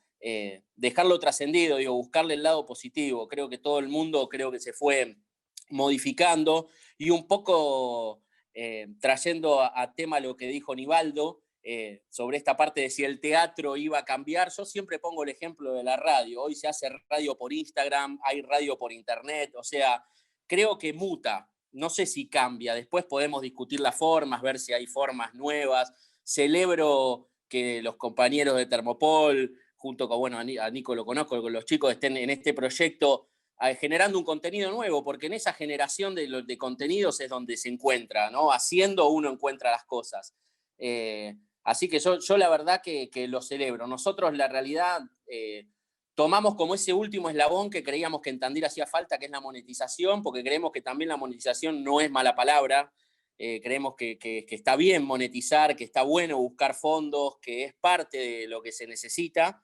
dejarlo trascendido, digo, buscarle el lado positivo. Creo que todo el mundo que se fue modificando, y un poco trayendo a tema lo que dijo Nivaldo, sobre esta parte de si el teatro iba a cambiar. Yo siempre pongo el ejemplo de la radio. Hoy se hace radio por Instagram, hay radio por internet, o sea, creo que muta. No sé si cambia, después podemos discutir las formas, ver si hay formas nuevas. Celebro que los compañeros de Termopol, junto con, bueno, a Nico lo conozco, con los chicos, estén en este proyecto generando un contenido nuevo, porque en esa generación de contenidos es donde se encuentra, ¿no? Haciendo uno encuentra las cosas. Así que yo la verdad que lo celebro. Nosotros, la realidad, tomamos como ese último eslabón que creíamos que en Tandil hacía falta, que es la monetización, porque creemos que también la monetización no es mala palabra. Creemos que está bien monetizar, que está bueno buscar fondos, que es parte de lo que se necesita.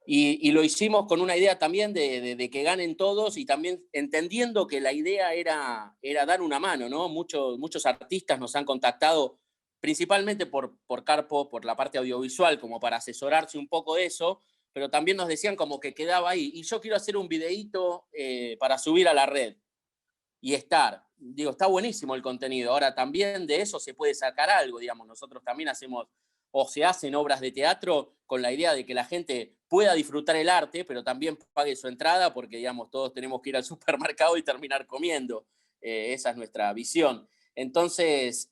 Y lo hicimos con una idea también de que ganen todos, y también entendiendo que la idea era dar una mano, ¿no? Muchos artistas nos han contactado, principalmente por Carpo, por la parte audiovisual, como para asesorarse un poco de eso, pero también nos decían como que quedaba ahí. Y yo quiero hacer un videíto para subir a la red y estar. Digo, está buenísimo el contenido. Ahora también de eso se puede sacar algo, digamos. Nosotros también hacemos, o se hacen obras de teatro con la idea de que la gente pueda disfrutar el arte, pero también pague su entrada, porque, digamos, todos tenemos que ir al supermercado y terminar comiendo. Esa es nuestra visión. Entonces,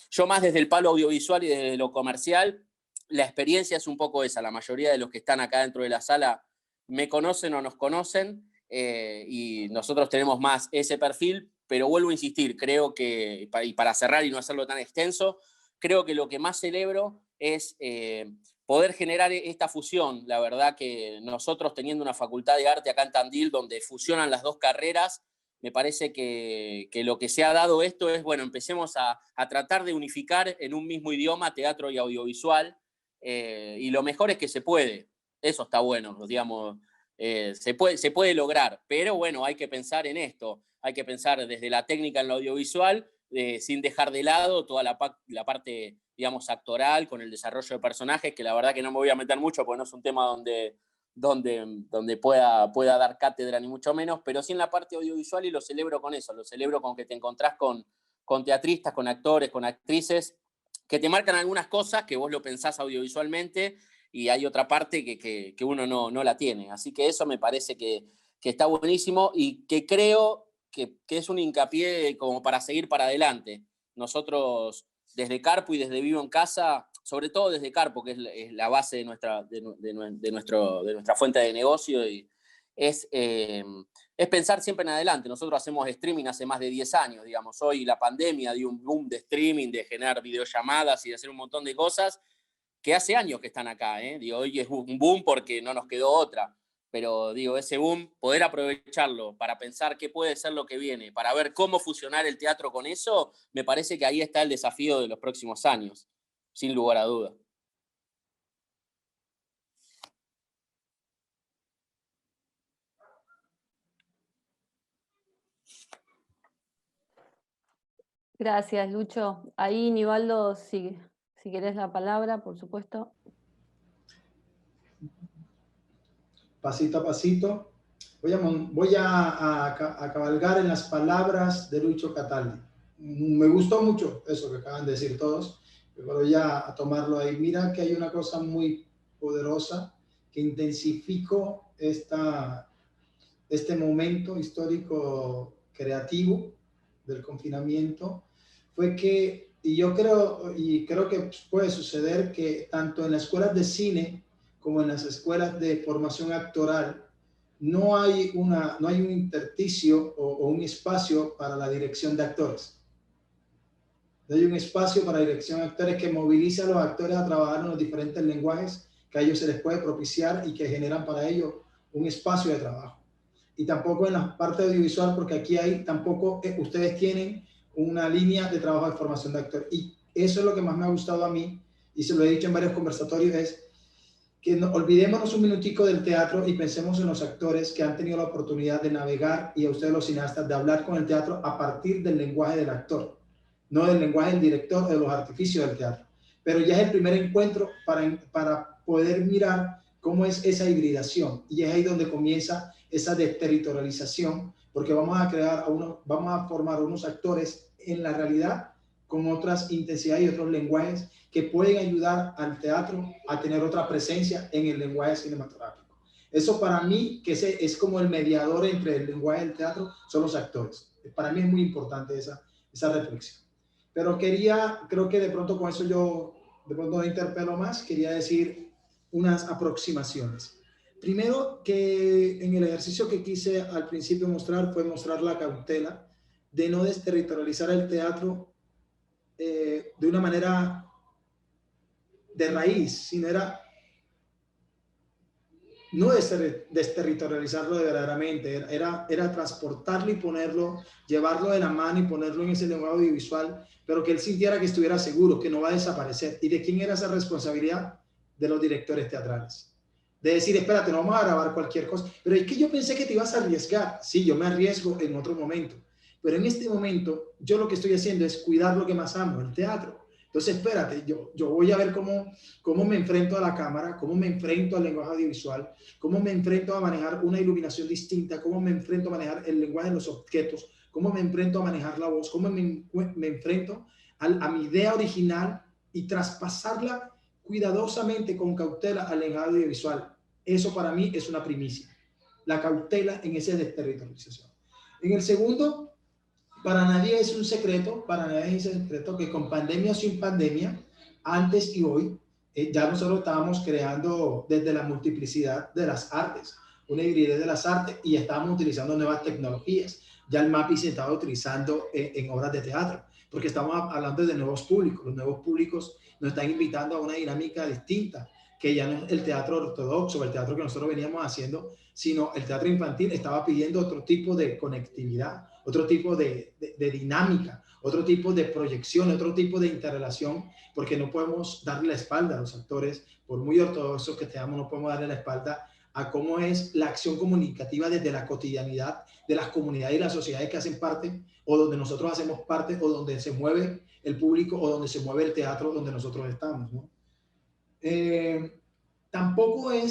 yo más desde el palo audiovisual y desde lo comercial, la experiencia es un poco esa. La mayoría de los que están acá dentro de la sala me conocen o nos conocen, y nosotros tenemos más ese perfil, pero vuelvo a insistir, creo que, y para cerrar y no hacerlo tan extenso, creo que lo que más celebro es poder generar esta fusión. La verdad que nosotros, teniendo una facultad de arte acá en Tandil, donde fusionan las dos carreras, me parece que lo que se ha dado esto es, bueno, empecemos a tratar de unificar en un mismo idioma teatro y audiovisual, y lo mejor es que se puede. Eso está bueno, digamos, se puede lograr, pero bueno, hay que pensar en esto, hay que pensar desde la técnica en lo audiovisual, sin dejar de lado toda la parte, digamos, actoral, con el desarrollo de personajes, que la verdad que no me voy a meter mucho porque no es un tema donde pueda dar cátedra, ni mucho menos, pero sí en la parte audiovisual, y lo celebro con eso, lo celebro con que te encontrás con teatristas, con actores, con actrices, que te marcan algunas cosas que vos lo pensás audiovisualmente, y hay otra parte que uno no la tiene. Así que eso me parece que está buenísimo, y que creo que es un hincapié como para seguir para adelante. Nosotros, desde Carpo y desde Vivo en Casa, sobre todo desde Carpo, que es la base de nuestra fuente de negocio, y es pensar siempre en adelante. Nosotros hacemos streaming hace más de 10 años, digamos. Hoy la pandemia dio un boom de streaming, de generar videollamadas y de hacer un montón de cosas que hace años que están acá, ¿eh? Digo, hoy es un boom porque no nos quedó otra. Pero digo, ese boom, poder aprovecharlo para pensar qué puede ser lo que viene, para ver cómo fusionar el teatro con eso, me parece que ahí está el desafío de los próximos años, sin lugar a duda. Gracias, Lucho. Ahí, Nivaldo, si querés la palabra, por supuesto. Pasito a pasito. Voy a cabalgar en las palabras de Lucho Cataldi. Me gustó mucho eso que acaban de decir todos, pero voy a tomarlo ahí. Mira que hay una cosa muy poderosa que intensificó este momento histórico creativo del confinamiento, fue que, y creo que puede suceder, que tanto en las escuelas de cine como en las escuelas de formación actoral, no hay un intersticio o un espacio para la dirección de actores. No hay un espacio para la dirección de actores que movilice a los actores a trabajar en los diferentes lenguajes que a ellos se les puede propiciar y que generan para ellos un espacio de trabajo. Y tampoco en la parte audiovisual, porque aquí tampoco ustedes tienen una línea de trabajo de formación de actores. Y eso es lo que más me ha gustado a mí, y se lo he dicho en varios conversatorios, es que olvidémonos un minutico del teatro y pensemos en los actores que han tenido la oportunidad de navegar, y a ustedes los cineastas, de hablar con el teatro a partir del lenguaje del actor, no del lenguaje del director, de los artificios del teatro. Pero ya es el primer encuentro para poder mirar cómo es esa hibridación, y es ahí donde comienza esa desterritorialización, porque vamos a formar unos actores en la realidad con otras intensidades y otros lenguajes que pueden ayudar al teatro a tener otra presencia en el lenguaje cinematográfico. Eso para mí, que es como el mediador entre el lenguaje del teatro, son los actores. Para mí es muy importante esa reflexión. Pero creo que de pronto con eso yo de pronto no interpelo más, quería decir unas aproximaciones. Primero, que en el ejercicio que quise al principio mostrar fue mostrar la cautela de no desterritorializar el teatro de una manera de raíz, sino no desterritorializarlo de verdaderamente, era transportarlo y ponerlo, llevarlo de la mano y ponerlo en ese lenguaje audiovisual, pero que él sintiera que estuviera seguro, que no va a desaparecer. ¿Y de quién era esa responsabilidad? De los directores teatrales. De decir, espérate, no vamos a grabar cualquier cosa. Pero es que yo pensé que te ibas a arriesgar. Sí, yo me arriesgo en otro momento. Pero en este momento, yo lo que estoy haciendo es cuidar lo que más amo, el teatro. Entonces, espérate, yo voy a ver cómo me enfrento a la cámara, cómo me enfrento al lenguaje audiovisual, cómo me enfrento a manejar una iluminación distinta, cómo me enfrento a manejar el lenguaje de los objetos, cómo me enfrento a manejar la voz, cómo me enfrento a mi idea original y traspasarla cuidadosamente, con cautela, al lenguaje audiovisual. Eso para mí es una primicia, la cautela en esa desterritorialización. En el segundo, para nadie es un secreto, que con pandemia o sin pandemia, antes y hoy, ya nosotros estábamos creando desde la multiplicidad de las artes, una hibridez de las artes, y estábamos utilizando nuevas tecnologías. Ya el MAPI se estaba utilizando en obras de teatro, porque estamos hablando de nuevos públicos. Los nuevos públicos nos están invitando a una dinámica distinta, que ya no es el teatro ortodoxo, el teatro que nosotros veníamos haciendo, sino el teatro infantil estaba pidiendo otro tipo de conectividad, otro tipo de dinámica, otro tipo de proyección, otro tipo de interrelación, porque no podemos darle la espalda a los actores, por muy ortodoxos que seamos, no podemos darle la espalda a cómo es la acción comunicativa desde la cotidianidad de las comunidades y las sociedades que hacen parte, o donde nosotros hacemos parte, o donde se mueve el público, o donde se mueve el teatro donde nosotros estamos, ¿no? Tampoco hay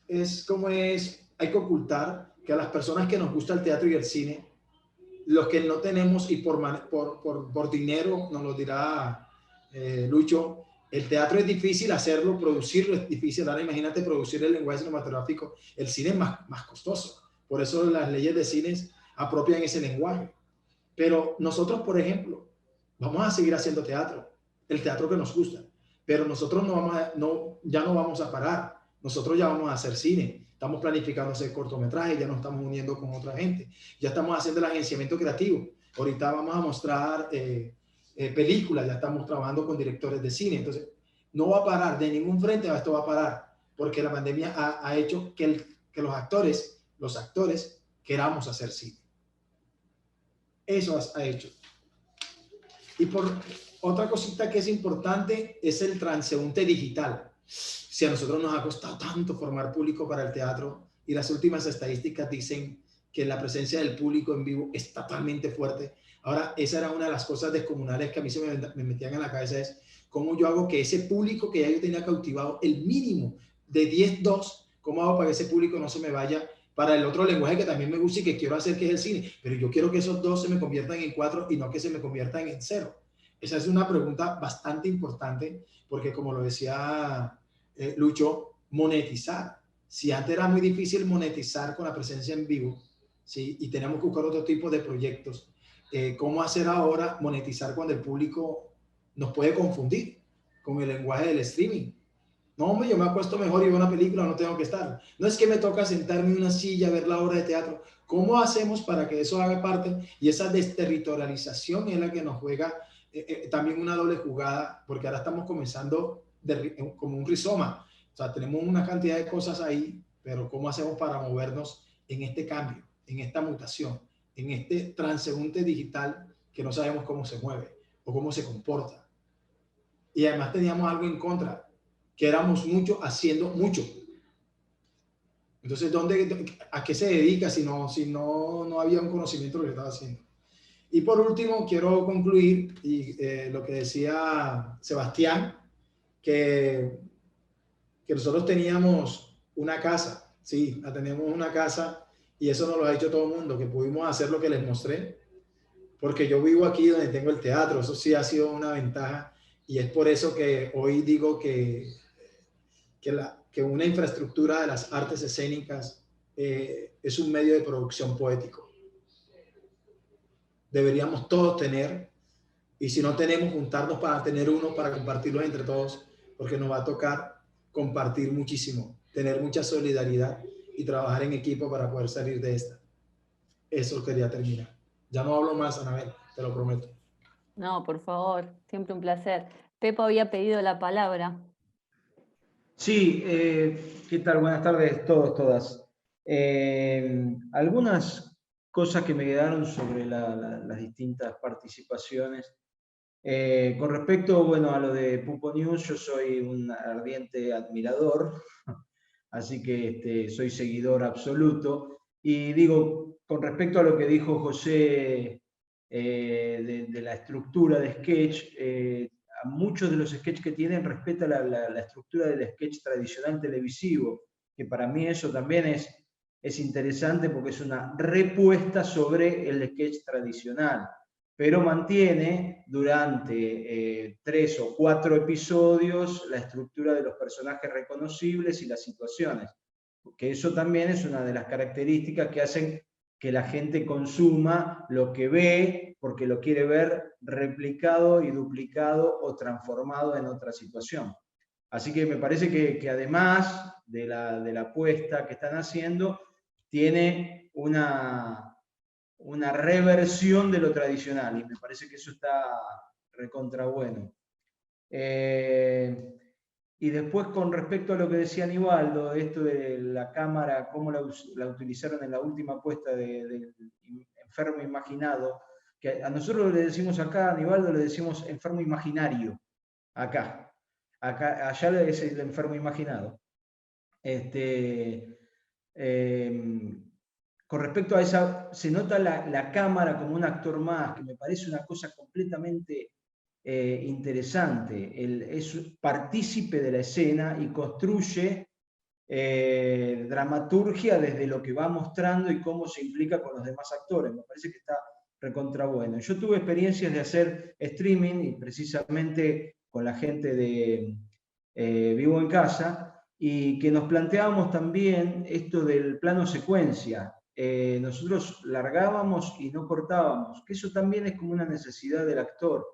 que ocultar que a las personas que nos gusta el teatro y el cine, los que no tenemos, y por dinero, nos lo dirá Lucho, el teatro es difícil hacerlo, producirlo es difícil. Ahora imagínate producir el lenguaje cinematográfico, el cine es más costoso, por eso las leyes de cine apropian ese lenguaje. Pero nosotros, por ejemplo, vamos a seguir haciendo teatro, el teatro que nos gusta, pero nosotros ya no vamos a parar, nosotros ya vamos a hacer cine, estamos planificando hacer cortometrajes, ya nos estamos uniendo con otra gente, ya estamos haciendo el agenciamiento creativo, ahorita vamos a mostrar películas, ya estamos trabajando con directores de cine, entonces no va a parar, de ningún frente esto va a parar, porque la pandemia ha hecho que los actores queramos hacer cine. Eso ha hecho. Y por otra cosita que es importante es el transeúnte digital. Si a nosotros nos ha costado tanto formar público para el teatro, y las últimas estadísticas dicen que la presencia del público en vivo es totalmente fuerte. Ahora, esa era una de las cosas descomunales que a mí se me metían en la cabeza, es cómo yo hago que ese público que ya yo tenía cautivado, el mínimo de 10-2, cómo hago para que ese público no se me vaya para el otro lenguaje que también me gusta y que quiero hacer, que es el cine, pero yo quiero que esos 2 se me conviertan en 4 y no que se me conviertan en 0. Esa es una pregunta bastante importante, porque como lo decía Lucho, monetizar. Si antes era muy difícil monetizar con la presencia en vivo, ¿sí? Y teníamos que buscar otro tipo de proyectos, ¿cómo hacer ahora monetizar cuando el público nos puede confundir con el lenguaje del streaming? No, hombre, yo me acuesto mejor y veo una película, no tengo que estar. No es que me toca sentarme en una silla a ver la obra de teatro. ¿Cómo hacemos para que eso haga parte? Y esa desterritorialización es la que nos juega también una doble jugada, porque ahora estamos comenzando como un rizoma. O sea, tenemos una cantidad de cosas ahí, pero ¿cómo hacemos para movernos en este cambio, en esta mutación, en este transeúnte digital que no sabemos cómo se mueve o cómo se comporta? Y además teníamos algo en contra. que éramos muchos haciendo mucho. Entonces, ¿a qué se dedica si no había un conocimiento de lo que estaba haciendo? Y por último, quiero concluir lo que decía Sebastián, que nosotros teníamos una casa, sí, tenemos una casa, y eso nos lo ha dicho todo el mundo, que pudimos hacer lo que les mostré, porque yo vivo aquí donde tengo el teatro, eso sí ha sido una ventaja, y es por eso que hoy digo que una infraestructura de las artes escénicas es un medio de producción poético. Deberíamos todos tener, y si no tenemos, juntarnos para tener uno, para compartirlo entre todos, porque nos va a tocar compartir muchísimo, tener mucha solidaridad y trabajar en equipo para poder salir de esta. Eso quería terminar. Ya no hablo más, Anabel, te lo prometo. No, por favor, siempre un placer. Pepo había pedido la palabra. Sí, ¿qué tal? Buenas tardes todos, todas. Algunas cosas que me quedaron sobre las distintas participaciones. Con respecto, bueno, a lo de Pupo News, yo soy un ardiente admirador, así que soy seguidor absoluto. Y digo, con respecto a lo que dijo José de la estructura de sketch, a muchos de los sketches que tienen respeta la estructura del sketch tradicional televisivo, que para mí eso también es interesante porque es una repuesta sobre el sketch tradicional, pero mantiene durante 3 o 4 episodios la estructura de los personajes reconocibles y las situaciones, porque eso también es una de las características que hacen que la gente consuma lo que ve porque lo quiere ver replicado y duplicado o transformado en otra situación. Así que me parece que además de la apuesta que están haciendo, tiene una reversión de lo tradicional, y me parece que eso está recontra bueno. Y después, con respecto a lo que decía Aníbaldo, esto de la cámara, cómo la utilizaron en la última apuesta del enfermo imaginado, que a nosotros le decimos acá, a Aníbaldo le decimos enfermo imaginario, allá es el enfermo imaginado. Con respecto a esa, se nota la cámara como un actor más, que me parece una cosa completamente interesante. Es partícipe de la escena y construye dramaturgia desde lo que va mostrando y cómo se implica con los demás actores. Me parece que está recontra bueno. Yo tuve experiencias de hacer streaming, y precisamente con la gente de Vivo en Casa, y que nos planteábamos también esto del plano secuencia. Nosotros largábamos y no cortábamos, que eso también es como una necesidad del actor,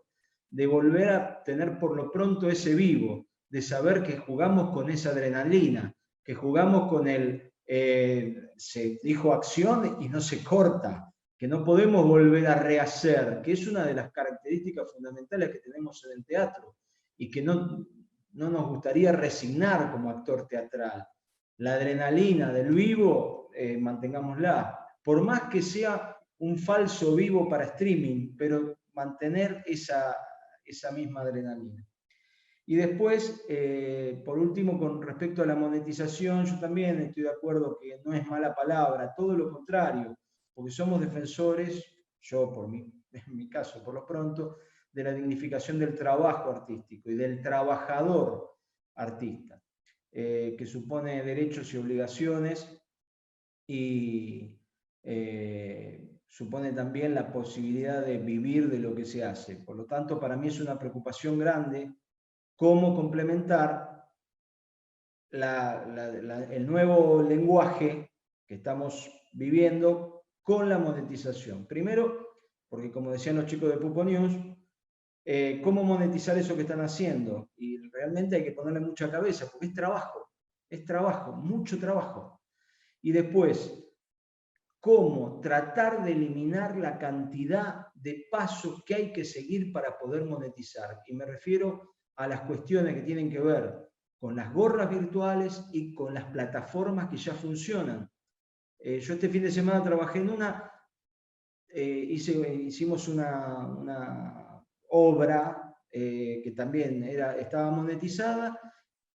de volver a tener por lo pronto ese vivo, de saber que jugamos con esa adrenalina, que jugamos con se dijo acción y no se corta, que no podemos volver a rehacer, que es una de las características fundamentales que tenemos en el teatro, y que no nos gustaría resignar como actor teatral. La adrenalina del vivo, mantengámosla, por más que sea un falso vivo para streaming, pero mantener esa misma adrenalina. Y después, por último, con respecto a la monetización, yo también estoy de acuerdo que no es mala palabra, todo lo contrario, porque somos defensores, yo en mi caso por lo pronto, de la dignificación del trabajo artístico y del trabajador artista, que supone derechos y obligaciones, y supone también la posibilidad de vivir de lo que se hace. Por lo tanto, para mí es una preocupación grande cómo complementar el nuevo lenguaje que estamos viviendo con la monetización. Primero, porque como decían los chicos de Pupo News, cómo monetizar eso que están haciendo. Y realmente hay que ponerle mucha cabeza, porque es trabajo, mucho trabajo. Y después, cómo tratar de eliminar la cantidad de pasos que hay que seguir para poder monetizar. Y me refiero a las cuestiones que tienen que ver con las gorras virtuales y con las plataformas que ya funcionan. Yo este fin de semana trabajé en una, hicimos una obra que también estaba monetizada,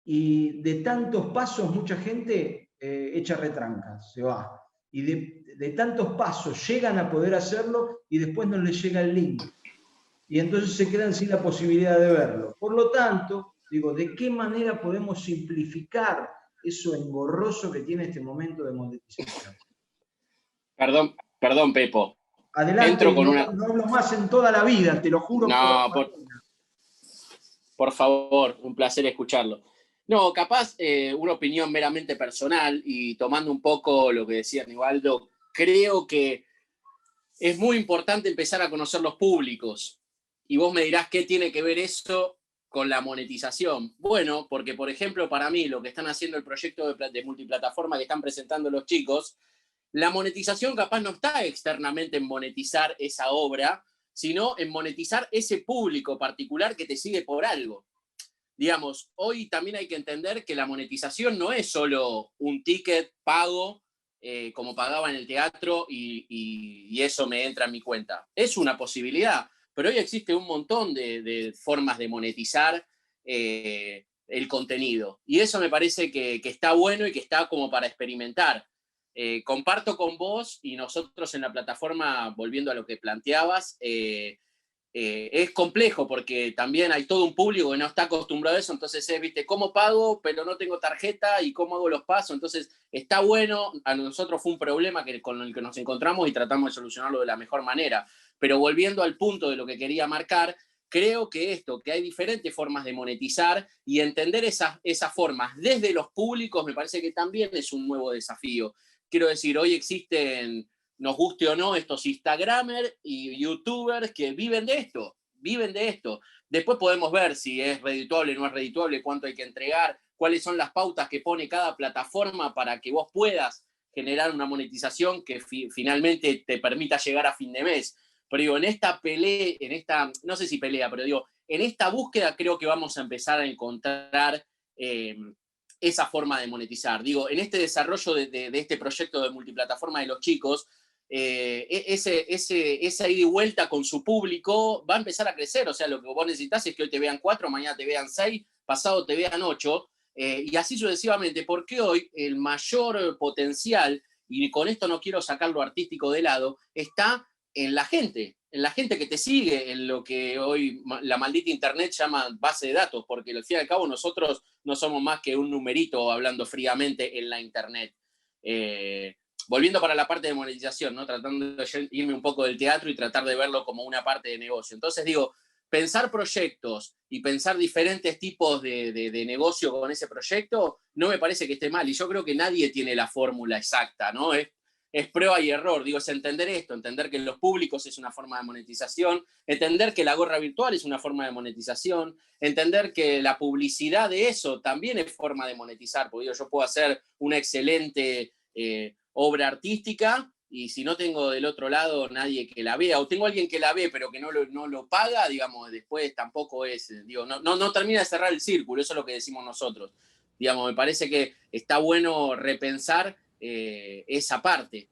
y de tantos pasos mucha gente echa retrancas, se va. Y de tantos pasos llegan a poder hacerlo y después no les llega el link. Y entonces se quedan sin la posibilidad de verlo. Por lo tanto, digo, ¿de qué manera podemos simplificar eso engorroso que tiene este momento de monetización? Perdón, Pepo. Adelante, no hablo más en toda la vida, te lo juro. No, por favor, un placer escucharlo. No, capaz una opinión meramente personal y tomando un poco lo que decía Aníbaldo, creo que es muy importante empezar a conocer los públicos. Y vos me dirás qué tiene que ver eso con la monetización. Bueno, porque por ejemplo para mí lo que están haciendo el proyecto de multiplataforma que están presentando los chicos, la monetización capaz no está externamente en monetizar esa obra, sino en monetizar ese público particular que te sigue por algo. Digamos, hoy también hay que entender que la monetización no es solo un ticket pago, como pagaba en el teatro, y eso me entra en mi cuenta. Es una posibilidad, pero hoy existe un montón de formas de monetizar el contenido. Y eso me parece que está bueno y que está como para experimentar. Comparto con vos y nosotros en la plataforma, volviendo a lo que planteabas, es complejo porque también hay todo un público que no está acostumbrado a eso, entonces ¿viste? ¿Cómo pago pero no tengo tarjeta y cómo hago los pasos? Entonces está bueno, a nosotros fue un problema con el que nos encontramos y tratamos de solucionarlo de la mejor manera, pero volviendo al punto de lo que quería marcar, creo que hay diferentes formas de monetizar y entender esas formas desde los públicos me parece que también es un nuevo desafío. Quiero decir, hoy existen, nos guste o no, estos Instagramers y YouTubers que viven de esto. Después podemos ver si es redituable o no es redituable, cuánto hay que entregar, cuáles son las pautas que pone cada plataforma para que vos puedas generar una monetización que finalmente te permita llegar a fin de mes. Pero digo, en esta pelea, no sé si pelea, pero digo, en esta búsqueda creo que vamos a empezar a encontrar esa forma de monetizar. Digo, en este desarrollo de este proyecto de multiplataforma de los chicos, esa ida y vuelta con su público va a empezar a crecer. O sea, lo que vos necesitas es que hoy te vean 4, mañana te vean 6, pasado te vean 8, y así sucesivamente, porque hoy el mayor potencial, y con esto no quiero sacar lo artístico de lado, está en la gente que te sigue, en lo que hoy la maldita internet llama base de datos, porque al fin y al cabo nosotros no somos más que un numerito hablando fríamente en la internet. Volviendo para la parte de monetización, ¿no? Tratando de irme un poco del teatro y tratar de verlo como una parte de negocio. Entonces digo, pensar proyectos y pensar diferentes tipos de negocio con ese proyecto no me parece que esté mal, y yo creo que nadie tiene la fórmula exacta, ¿no? Es prueba y error, digo, es entender esto, entender que los públicos es una forma de monetización, entender que la gorra virtual es una forma de monetización, entender que la publicidad de eso también es forma de monetizar, porque digo, yo puedo hacer una excelente obra artística y si no tengo del otro lado nadie que la vea, o tengo alguien que la ve pero que no lo paga, digamos, después tampoco es, digo, no termina de cerrar el círculo, eso es lo que decimos nosotros. Digamos, me parece que está bueno repensar esa parte.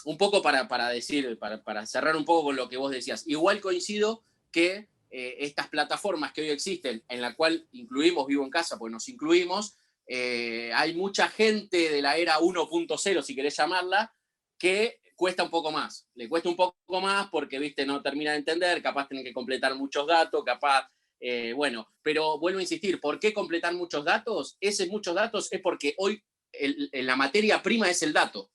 Un poco para decir, para cerrar un poco con lo que vos decías. Igual coincido que estas plataformas que hoy existen, en la cual incluimos Vivo en Casa, pues nos incluimos, hay mucha gente de la era 1.0, si querés llamarla, que cuesta un poco más. Le cuesta un poco más porque, viste, no termina de entender, capaz tienen que completar muchos datos, capaz... bueno, pero vuelvo a insistir, ¿por qué completar muchos datos? Muchos datos es porque hoy la materia prima es el dato.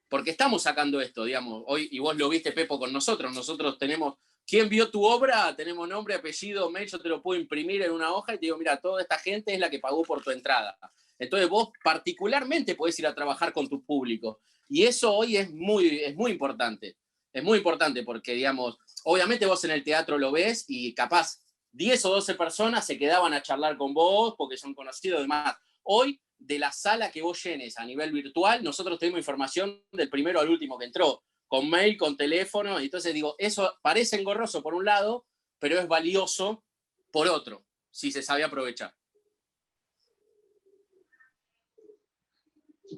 Porque estamos sacando esto, digamos, hoy, y vos lo viste, Pepo, con nosotros tenemos, ¿quién vio tu obra? Tenemos nombre, apellido, mail, yo te lo puedo imprimir en una hoja y te digo, mira, toda esta gente es la que pagó por tu entrada. Entonces vos particularmente podés ir a trabajar con tu público. Y eso hoy es muy importante. Es muy importante porque, digamos, obviamente vos en el teatro lo ves y capaz 10 o 12 personas se quedaban a charlar con vos porque son conocidos y demás. Hoy, de la sala que vos llenes a nivel virtual, nosotros tenemos información del primero al último que entró, con mail, con teléfono, y entonces digo, eso parece engorroso por un lado, pero es valioso por otro, si se sabe aprovechar.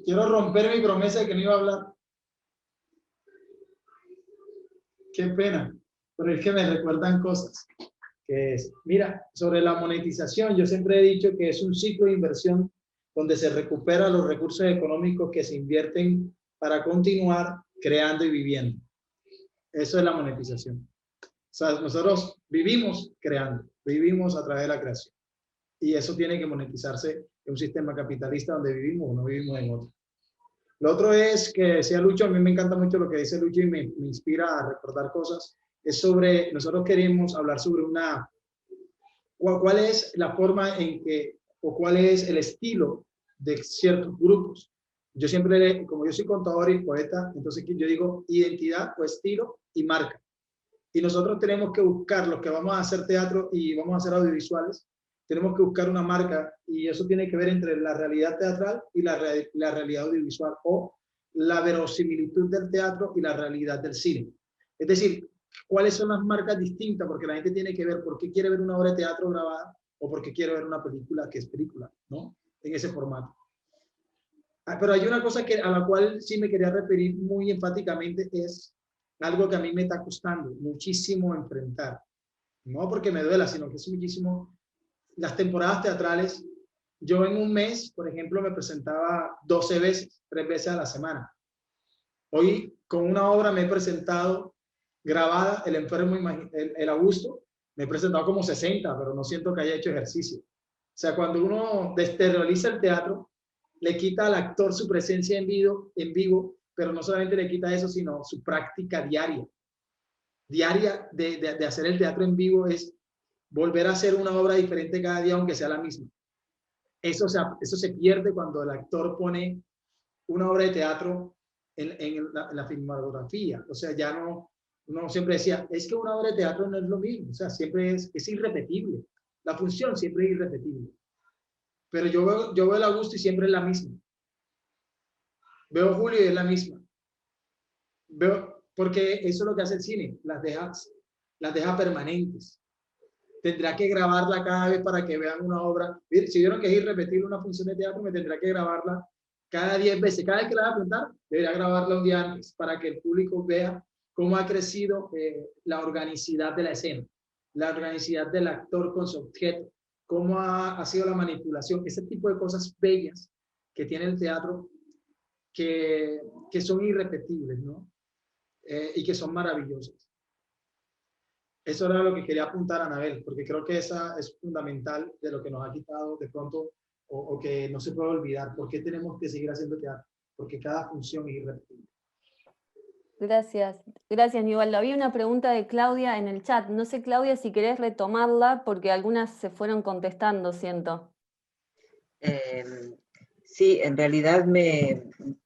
Quiero romper mi promesa de que no iba a hablar. Qué pena, pero es que me recuerdan cosas. que es, mira, sobre la monetización, yo siempre he dicho que es un ciclo de inversión donde se recupera los recursos económicos que se invierten para continuar creando y viviendo. Eso es la monetización. O sea, nosotros vivimos creando, vivimos a través de la creación. Y eso tiene que monetizarse en un sistema capitalista donde vivimos o no vivimos en otro. Lo otro es que decía Lucho, a mí me encanta mucho lo que dice Lucho y me inspira a recordar cosas, es sobre, nosotros queremos hablar sobre cuál es la forma en que, o cuál es el estilo de ciertos grupos. Yo siempre, como yo soy contador y poeta, entonces yo digo identidad o estilo y marca. Y nosotros tenemos que buscar, los que vamos a hacer teatro y vamos a hacer audiovisuales, tenemos que buscar una marca y eso tiene que ver entre la realidad teatral y la realidad audiovisual o la verosimilitud del teatro y la realidad del cine. Es decir, ¿cuáles son las marcas distintas? Porque la gente tiene que ver por qué quiere ver una obra de teatro grabada o por qué quiere ver una película que es película, ¿no? En ese formato. Pero hay una cosa a la cual sí me quería referir muy enfáticamente, es algo que a mí me está costando muchísimo enfrentar. No porque me duela, sino que es muchísimo. Las temporadas teatrales, yo en un mes, por ejemplo, me presentaba 12 veces, 3 veces a la semana. Hoy, con una obra me he presentado grabada, El Enfermo, el Augusto, me he presentado como 60, pero no siento que haya hecho ejercicio. O sea, cuando uno desterioriza el teatro, le quita al actor su presencia en vivo, pero no solamente le quita eso, sino su práctica diaria. Diaria de hacer el teatro en vivo es volver a hacer una obra diferente cada día, aunque sea la misma. Eso se pierde cuando el actor pone una obra de teatro en la filmografía. O sea, ya no, uno siempre decía, es que una obra de teatro no es lo mismo. O sea, siempre es irrepetible. La función siempre es irrepetible. Pero yo veo el Augusto y siempre es la misma. Veo Julio y es la misma. Porque eso es lo que hace el cine, las deja permanentes. Tendrá que grabarla cada vez para que vean una obra. Si vieron que es irrepetible una función de teatro, me tendrá que grabarla cada 10 veces. Cada vez que la va a presentar, debería grabarla un día antes para que el público vea cómo ha crecido la organicidad de la escena, la organicidad del actor con su objeto, cómo ha sido la manipulación, ese tipo de cosas bellas que tiene el teatro que son irrepetibles, ¿no? Y que son maravillosas. Eso era lo que quería apuntar a Anabel, porque creo que esa es fundamental de lo que nos ha quitado de pronto, o que no se puede olvidar. ¿Por qué tenemos que seguir haciendo teatro? Porque cada función es irrepetible. Gracias, gracias, Nivaldo. Había una pregunta de Claudia en el chat. No sé, Claudia, si querés retomarla, porque algunas se fueron contestando, siento. Sí, en realidad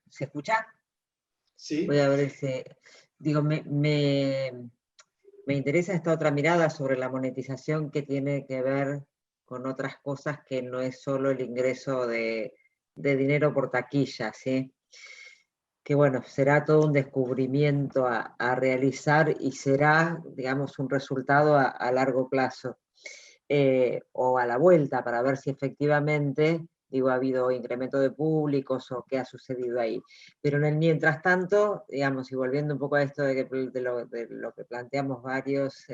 ¿se escucha? Sí. Voy a ver si... Digo, me interesa esta otra mirada sobre la monetización que tiene que ver con otras cosas que no es solo el ingreso de dinero por taquilla, ¿sí? Que bueno, será todo un descubrimiento a realizar y será, digamos, un resultado a largo plazo. O a la vuelta para ver si efectivamente, digo, ha habido incremento de públicos o qué ha sucedido ahí. Pero en el mientras tanto, digamos, y volviendo un poco a esto de lo que planteamos varios,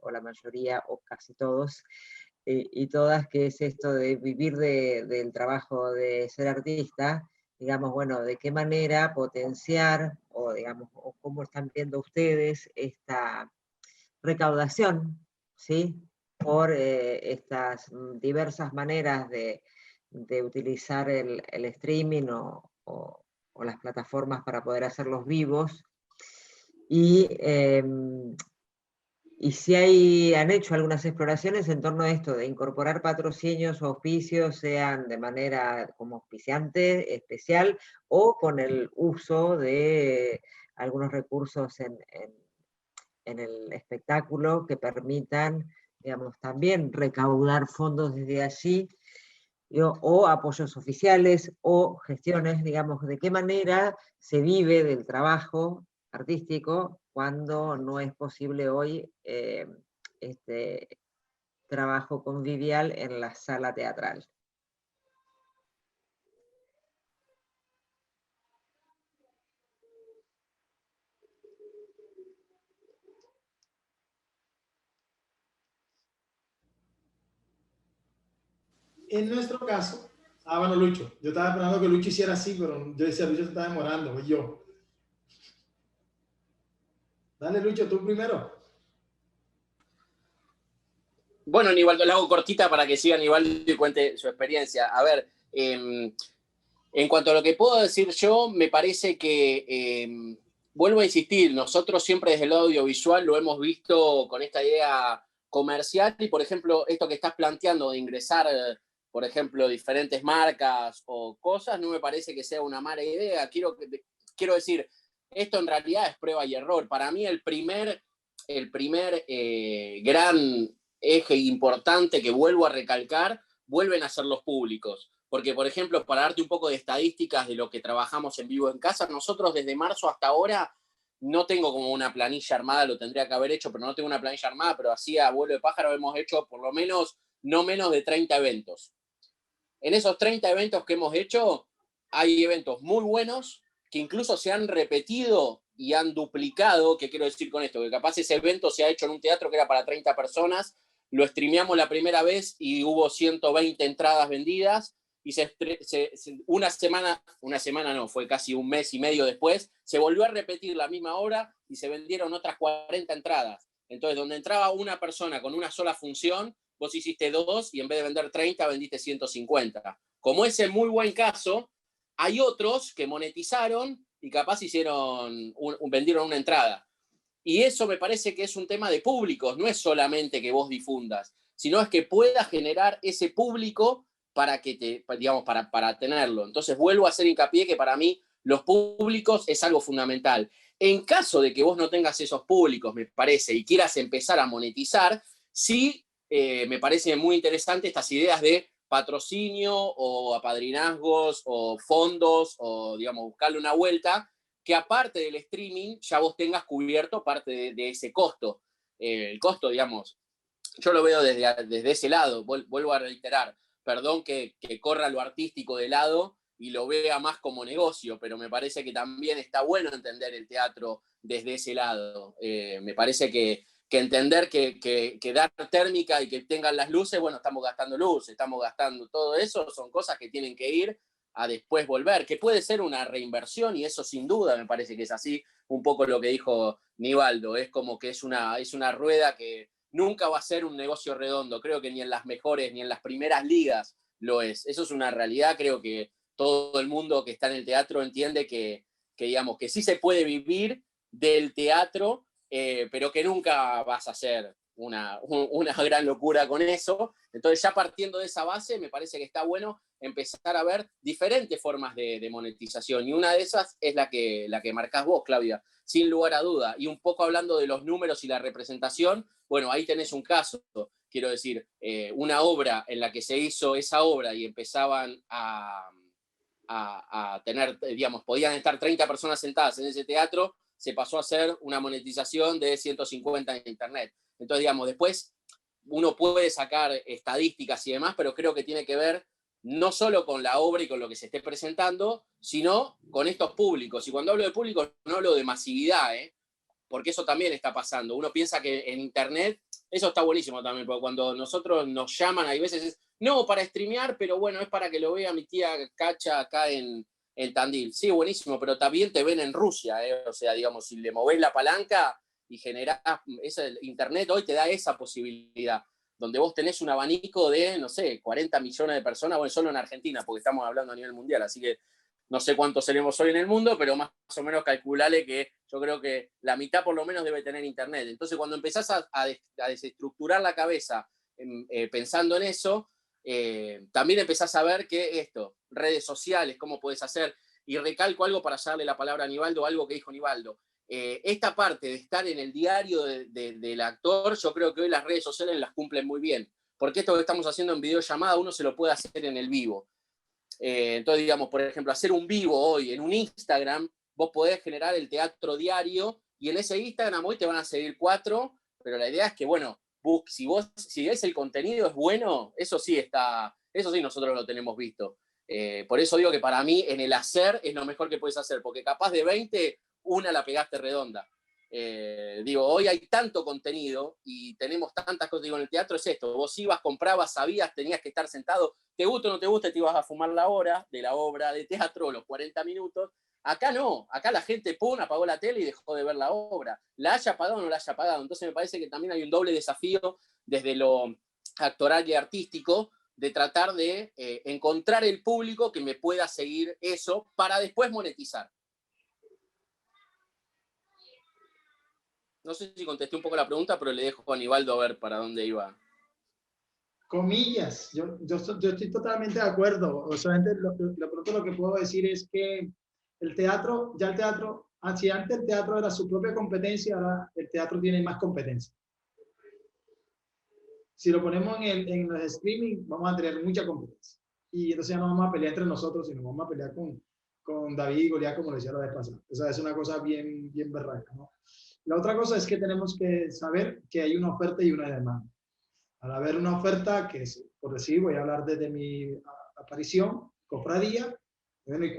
o la mayoría, o casi todos, y todas, que es esto de vivir del trabajo de ser artista, digamos, bueno, de qué manera potenciar, o digamos, o cómo están viendo ustedes esta recaudación, ¿sí? Por estas diversas maneras de utilizar el streaming o las plataformas para poder hacerlos vivos. Y si han hecho algunas exploraciones en torno a esto, de incorporar patrocinios o auspicios, sean de manera como auspiciante especial, o con el uso de algunos recursos en el espectáculo que permitan, digamos, también recaudar fondos desde allí, o apoyos oficiales, o gestiones, digamos, de qué manera se vive del trabajo artístico cuando no es posible hoy este trabajo convivial en la sala teatral. En nuestro caso, bueno, Lucho, yo estaba esperando que Lucho hiciera así, pero yo decía, Lucho se está demorando, voy yo. Dale, Lucho, tú primero. Bueno, Nivaldo, la hago cortita para que siga Nivaldo y cuente su experiencia. A ver, en cuanto a lo que puedo decir yo, me parece que, vuelvo a insistir, nosotros siempre desde el lado audiovisual lo hemos visto con esta idea comercial y, por ejemplo, esto que estás planteando de ingresar, por ejemplo, diferentes marcas o cosas, no me parece que sea una mala idea. Quiero decir, esto en realidad es prueba y error. Para mí el primer gran eje importante que vuelvo a recalcar, vuelven a ser los públicos. Porque, por ejemplo, para darte un poco de estadísticas de lo que trabajamos en vivo en casa, nosotros desde marzo hasta ahora no tengo como una planilla armada, lo tendría que haber hecho, pero no tengo una planilla armada, pero así a vuelo de pájaro hemos hecho por lo menos no menos de 30 eventos. En esos 30 eventos que hemos hecho, hay eventos muy buenos que incluso se han repetido y han duplicado. ¿Qué quiero decir con esto? Que capaz ese evento se ha hecho en un teatro que era para 30 personas, lo streameamos la primera vez y hubo 120 entradas vendidas, y una semana no, fue casi un mes y medio después, se volvió a repetir la misma obra y se vendieron otras 40 entradas. Entonces, donde entraba una persona con una sola función, vos hiciste 2 y en vez de vender 30, vendiste 150. Como ese muy buen caso, hay otros que monetizaron y capaz vendieron una entrada. Y eso me parece que es un tema de públicos, no es solamente que vos difundas, sino es que puedas generar ese público para tenerlo. Entonces vuelvo a hacer hincapié que para mí los públicos es algo fundamental. En caso de que vos no tengas esos públicos, me parece, y quieras empezar a monetizar, sí me parece muy interesante estas ideas de patrocinio o apadrinazgos o fondos o, buscarle una vuelta, que aparte del streaming ya vos tengas cubierto parte de ese costo. El costo, yo lo veo desde ese lado, vuelvo a reiterar, perdón que corra lo artístico de lado y lo vea más como negocio, pero me parece que también está bueno entender el teatro desde ese lado. Me parece que entender que dar térmica y que tengan las luces, bueno, estamos gastando luz, estamos gastando todo eso, son cosas que tienen que ir a después volver, que puede ser una reinversión, y eso sin duda me parece que es así, un poco lo que dijo Nivaldo, es como que es una rueda que nunca va a ser un negocio redondo, creo que ni en las mejores, ni en las primeras ligas lo es. Eso es una realidad, creo que todo el mundo que está en el teatro entiende que sí se puede vivir del teatro, pero que nunca vas a hacer una gran locura con eso. Entonces, ya partiendo de esa base, me parece que está bueno empezar a ver diferentes formas de monetización, y una de esas es la que marcás vos, Claudia, sin lugar a duda. Y un poco hablando de los números y la representación, bueno, ahí tenés un caso, quiero decir, una obra en la que se hizo esa obra y empezaban a tener, podían estar 30 personas sentadas en ese teatro, se pasó a hacer una monetización de 150 en internet. Entonces, después uno puede sacar estadísticas y demás, pero creo que tiene que ver no solo con la obra y con lo que se esté presentando, sino con estos públicos. Y cuando hablo de públicos, no hablo de masividad, porque eso también está pasando. Uno piensa que en internet, eso está buenísimo también, porque cuando nosotros nos llaman, hay veces es, no, para streamear, pero bueno, es para que lo vea mi tía Cacha acá en Tandil. Sí, buenísimo, pero también te ven en Rusia, o sea, si le movés la palanca y generás, internet hoy te da esa posibilidad, donde vos tenés un abanico de, no sé, 40 millones de personas, bueno, solo en Argentina, porque estamos hablando a nivel mundial, así que no sé cuántos seremos hoy en el mundo, pero más o menos calculale que yo creo que la mitad por lo menos debe tener internet. Entonces, cuando empezás a desestructurar la cabeza pensando en eso, también empezás a ver que redes sociales, cómo podés hacer, y recalco algo para darle la palabra a Nivaldo, algo que dijo Nivaldo. Esta parte de estar en el diario del actor, yo creo que hoy las redes sociales las cumplen muy bien, porque esto que estamos haciendo en videollamada uno se lo puede hacer en el vivo. Entonces, por ejemplo, hacer un vivo hoy en un Instagram, vos podés generar el teatro diario, y en ese Instagram hoy te van a seguir 4, pero la idea es que, bueno, si ves el contenido es bueno, eso sí nosotros lo tenemos visto. Por eso digo que para mí en el hacer es lo mejor que puedes hacer, porque capaz de 20, una la pegaste redonda. Digo, hoy hay tanto contenido y tenemos tantas cosas. Digo, en el teatro es esto, vos ibas, comprabas, sabías, tenías que estar sentado, te guste o no te guste, te ibas a fumar la hora de la obra de teatro, los 40 minutos. Acá no, acá la gente apagó la tele y dejó de ver la obra, la haya pagado o no la haya pagado. Entonces me parece que también hay un doble desafío desde lo actoral y artístico, de tratar de encontrar el público que me pueda seguir eso para después monetizar. No sé si contesté un poco la pregunta, pero le dejo a Aníbaldo a ver para dónde iba. Comillas, yo estoy totalmente de acuerdo. O sea, lo que puedo decir es que el teatro, si antes el teatro era su propia competencia, ahora el teatro tiene más competencia. Si lo ponemos en los streaming, vamos a tener mucha competencia. Y entonces ya no vamos a pelear entre nosotros, sino vamos a pelear con David y Goliat, como lo decía la vez pasada. O sea, es una cosa bien berraca, ¿no? La otra cosa es que tenemos que saber que hay una oferta y una demanda. Al haber una oferta, que es, por decir, voy a hablar desde mi aparición, cofradía. Bueno, y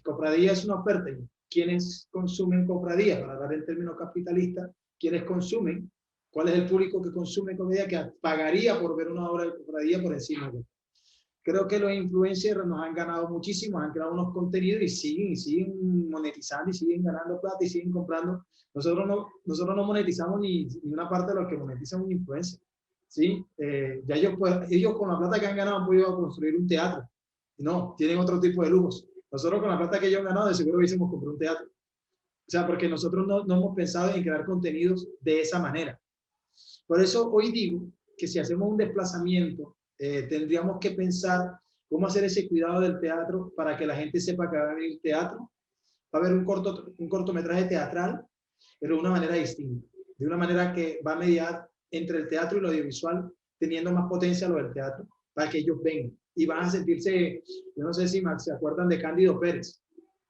cofradía es una oferta. ¿Quiénes consumen cofradía? Para hablar en términos capitalistas, ¿quiénes consumen? ¿Cuál es el público que consume cofradía, que pagaría por ver una obra de cofradía por encima de? Creo que los influencers nos han ganado muchísimo, han creado unos contenidos y siguen monetizando y siguen ganando plata y siguen comprando. Nosotros no monetizamos ni una parte de lo que monetizan un influencer, ¿sí? Ya ellos con la plata que han ganado han podido construir un teatro. No, tienen otro tipo de lujos. Nosotros con la plata que ellos han ganado de seguro hubiésemos comprado un teatro. O sea, porque nosotros no hemos pensado en crear contenidos de esa manera. Por eso hoy digo que si hacemos un desplazamiento, tendríamos que pensar cómo hacer ese cuidado del teatro para que la gente sepa que va a venir teatro. Va a haber un cortometraje teatral, pero de una manera distinta. De una manera que va a mediar entre el teatro y lo audiovisual, teniendo más potencia lo del teatro, para que ellos vengan. Y van a sentirse, yo no sé si se acuerdan de Cándido Pérez,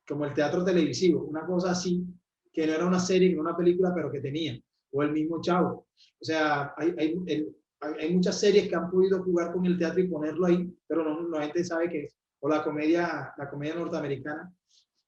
como el teatro televisivo, una cosa así, que no era una serie, no una película, pero que tenía. O el mismo Chavo. O sea, hay muchas series que han podido jugar con el teatro y ponerlo ahí, pero no, la gente sabe que es. O la comedia norteamericana,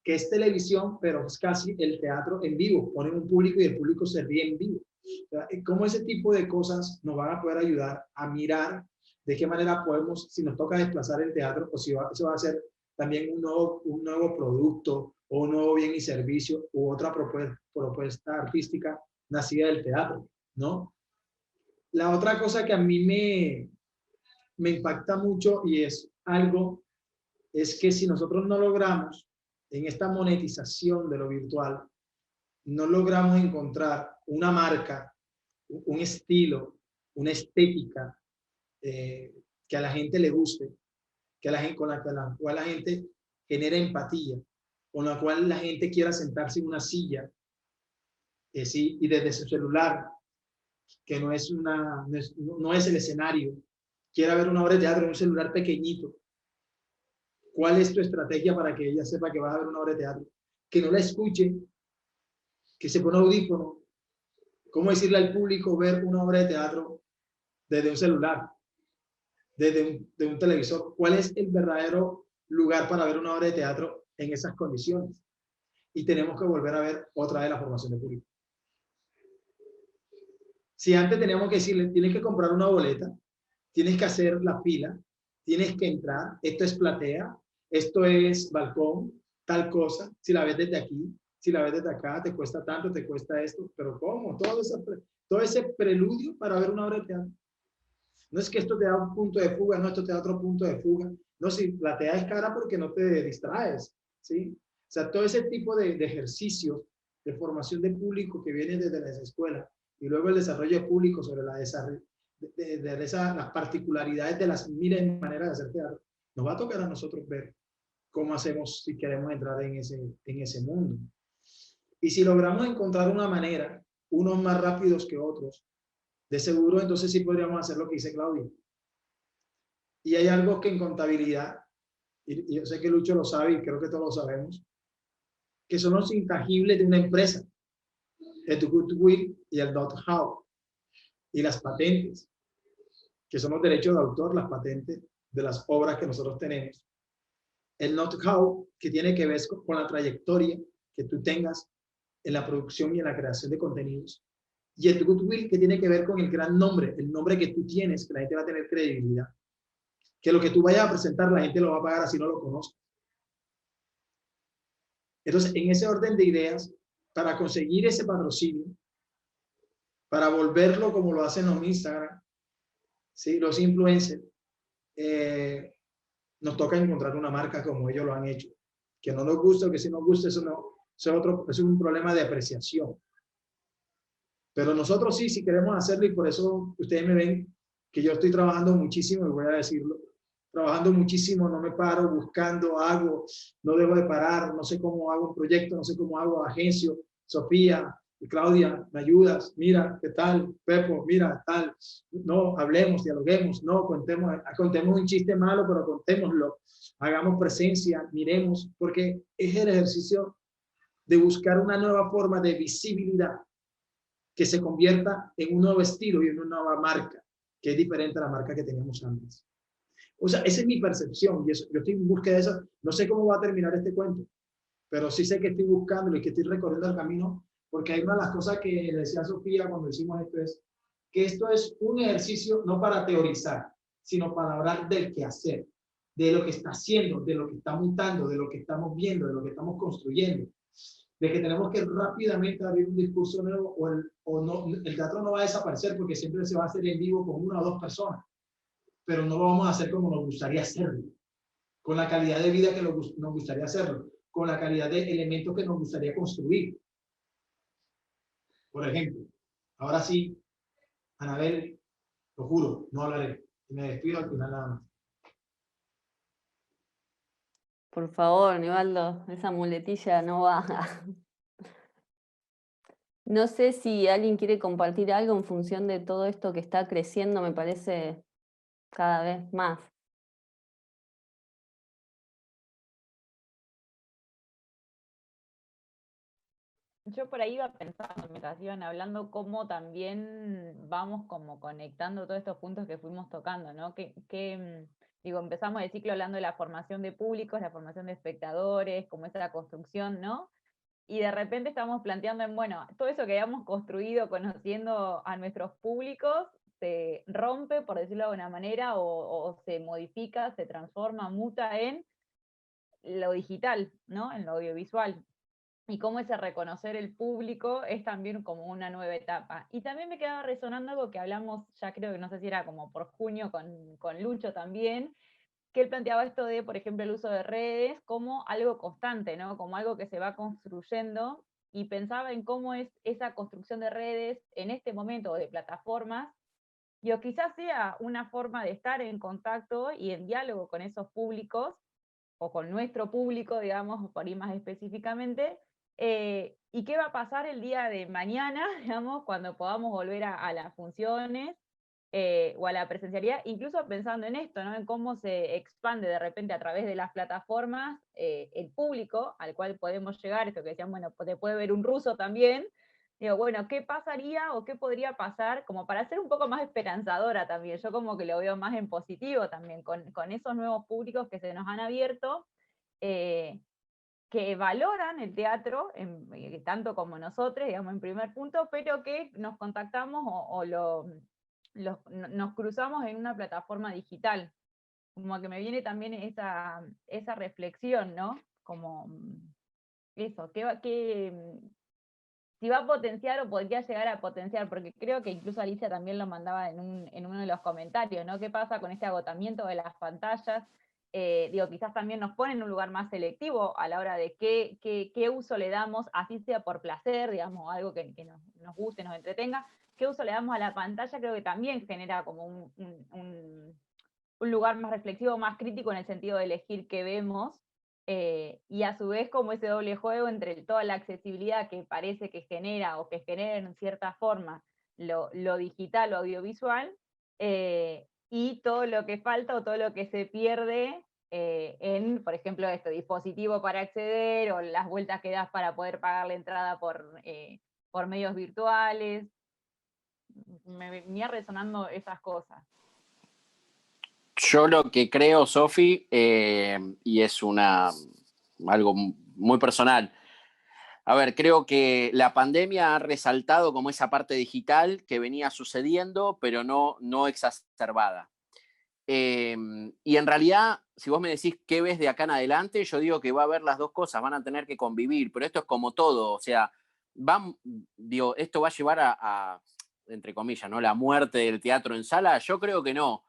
que es televisión, pero es casi el teatro en vivo. Ponen un público y el público se ríe en vivo. O sea, cómo ese tipo de cosas nos van a poder ayudar a mirar de qué manera podemos, si nos toca desplazar el teatro, o si eso va a ser también un nuevo producto, o un nuevo bien y servicio, u otra propuesta artística nacida del teatro, ¿no? La otra cosa que a mí me impacta mucho y es que si nosotros no logramos en esta monetización de lo virtual, no logramos encontrar una marca, un estilo, una estética que a la gente le guste, con la cual la gente genera empatía, con la cual la gente quiera sentarse en una silla, sí, y desde su celular, que no es el escenario, quiera ver una obra de teatro en un celular pequeñito. ¿Cuál es tu estrategia para que ella sepa que va a ver una obra de teatro? Que no la escuche, que se pone audífono. ¿Cómo decirle al público ver una obra de teatro desde un celular, desde un televisor? ¿Cuál es el verdadero lugar para ver una obra de teatro en esas condiciones? Y tenemos que volver a ver otra vez la formación de público. Si antes teníamos que decirle, tienes que comprar una boleta, tienes que hacer la fila, tienes que entrar, esto es platea, esto es balcón, tal cosa, si la ves desde aquí, si la ves desde acá, te cuesta tanto, te cuesta esto, pero ¿cómo? Todo ese preludio para ver una obra de teatro. No es que esto te da un punto de fuga, no, esto te da otro punto de fuga. No, si platea es cara porque no te distraes, ¿sí? O sea, todo ese tipo de ejercicios de formación de público que viene desde las escuelas y luego el desarrollo de público sobre las particularidades de las miles de maneras de hacer teatro, nos va a tocar a nosotros ver cómo hacemos si queremos entrar en ese mundo. Y si logramos encontrar una manera, unos más rápidos que otros, de seguro entonces sí podríamos hacer lo que dice Claudia. Y hay algo que en contabilidad, y yo sé que Lucho lo sabe y creo que todos lo sabemos, que son los intangibles de una empresa. El goodwill y el know-how. Y las patentes, que son los derechos de autor, las patentes de las obras que nosotros tenemos. El know-how, que tiene que ver con la trayectoria que tú tengas en la producción y en la creación de contenidos. Y el goodwill, que tiene que ver con el gran nombre, el nombre que tú tienes, que la gente va a tener credibilidad. Que lo que tú vayas a presentar, la gente lo va a pagar así no lo conozca. Entonces, en ese orden de ideas, para conseguir ese patrocinio, para volverlo como lo hacen los Instagram, ¿sí? Los influencers, nos toca encontrar una marca como ellos lo han hecho. Que no nos gusta o que si nos gusta, eso es un problema de apreciación. Pero nosotros sí, si queremos hacerlo, y por eso ustedes me ven que yo estoy trabajando muchísimo, y voy a decirlo, trabajando muchísimo, no me paro, buscando, hago, no dejo de parar, no sé cómo hago un proyecto, no sé cómo hago agencio, Sofía y Claudia, ¿me ayudas? Mira, ¿qué tal? Pepo, mira, tal. No, hablemos, dialoguemos, no, contemos un chiste malo, pero contémoslo, hagamos presencia, miremos, porque es el ejercicio de buscar una nueva forma de visibilidad que se convierta en un nuevo estilo y en una nueva marca, que es diferente a la marca que teníamos antes. O sea, esa es mi percepción y eso, yo estoy en búsqueda de eso. No sé cómo va a terminar este cuento, pero sí sé que estoy buscándolo y que estoy recorriendo el camino, porque hay una de las cosas que decía Sofía cuando hicimos esto es que esto es un ejercicio no para teorizar, sino para hablar del quehacer, de lo que está haciendo, de lo que está mutando, de lo que estamos viendo, de lo que estamos construyendo, de que tenemos que rápidamente abrir un discurso nuevo o no, el teatro no va a desaparecer porque siempre se va a hacer en vivo con una o dos personas, pero no lo vamos a hacer como nos gustaría hacerlo, con la calidad de vida que nos gustaría hacerlo, con la calidad de elementos que nos gustaría construir. Por ejemplo, ahora sí, Anabel, lo juro, no hablaré. Me despido al final nada más. Por favor, Nivaldo, esa muletilla no va. No sé si alguien quiere compartir algo en función de todo esto que está creciendo, me parece cada vez más. Yo por ahí iba pensando, mientras iban hablando, cómo también vamos como conectando todos estos puntos que fuimos tocando, ¿no? Digo, empezamos el ciclo hablando de la formación de públicos, la formación de espectadores, como esa construcción, ¿no? Y de repente estamos planteando en, bueno, todo eso que habíamos construido conociendo a nuestros públicos se rompe, por decirlo de alguna manera, o se modifica, se transforma, muta en lo digital, ¿no? En lo audiovisual. Y cómo ese reconocer el público es también como una nueva etapa. Y también me quedaba resonando algo que hablamos, ya creo que no sé si era como por junio con Lucho también, que él planteaba esto de, por ejemplo, el uso de redes como algo constante, ¿no? Como algo que se va construyendo, y pensaba en cómo es esa construcción de redes en este momento, de plataformas, y o quizás sea una forma de estar en contacto y en diálogo con esos públicos, o con nuestro público, digamos, por ahí más específicamente, y qué va a pasar el día de mañana, digamos, cuando podamos volver a las funciones, o a la presencialidad, incluso pensando en esto, ¿no? En cómo se expande de repente a través de las plataformas el público al cual podemos llegar, esto que decían, bueno, te puede ver un ruso también, digo, bueno, ¿qué pasaría o qué podría pasar? Como para ser un poco más esperanzadora también, yo como que lo veo más en positivo también, con esos nuevos públicos que se nos han abierto, que valoran el teatro, tanto como nosotros, digamos, en primer punto, pero que nos contactamos nos cruzamos en una plataforma digital. Como que me viene también esa reflexión, ¿no? Como eso, si va a potenciar o podría llegar a potenciar, porque creo que incluso Alicia también lo mandaba en uno de los comentarios, ¿no? ¿Qué pasa con este agotamiento de las pantallas? Digo, quizás también nos pone en un lugar más selectivo a la hora de qué uso le damos, así sea por placer, digamos, algo que nos guste, nos entretenga, qué uso le damos a la pantalla, creo que también genera como un lugar más reflexivo, más crítico en el sentido de elegir qué vemos, y a su vez como ese doble juego entre toda la accesibilidad que parece que genera o que genera en cierta forma lo digital o audiovisual, y todo lo que falta o todo lo que se pierde en, por ejemplo, dispositivo para acceder o las vueltas que das para poder pagar la entrada por medios virtuales. Me venía resonando esas cosas. Yo lo que creo, Sofi, y es algo muy personal, A ver, creo que la pandemia ha resaltado como esa parte digital que venía sucediendo, pero no exacerbada. Y en realidad, si vos me decís qué ves de acá en adelante, yo digo que va a haber las dos cosas, van a tener que convivir, pero esto es como todo, o sea, esto va a llevar a, entre comillas, ¿no?, la muerte del teatro en sala. Yo creo que no,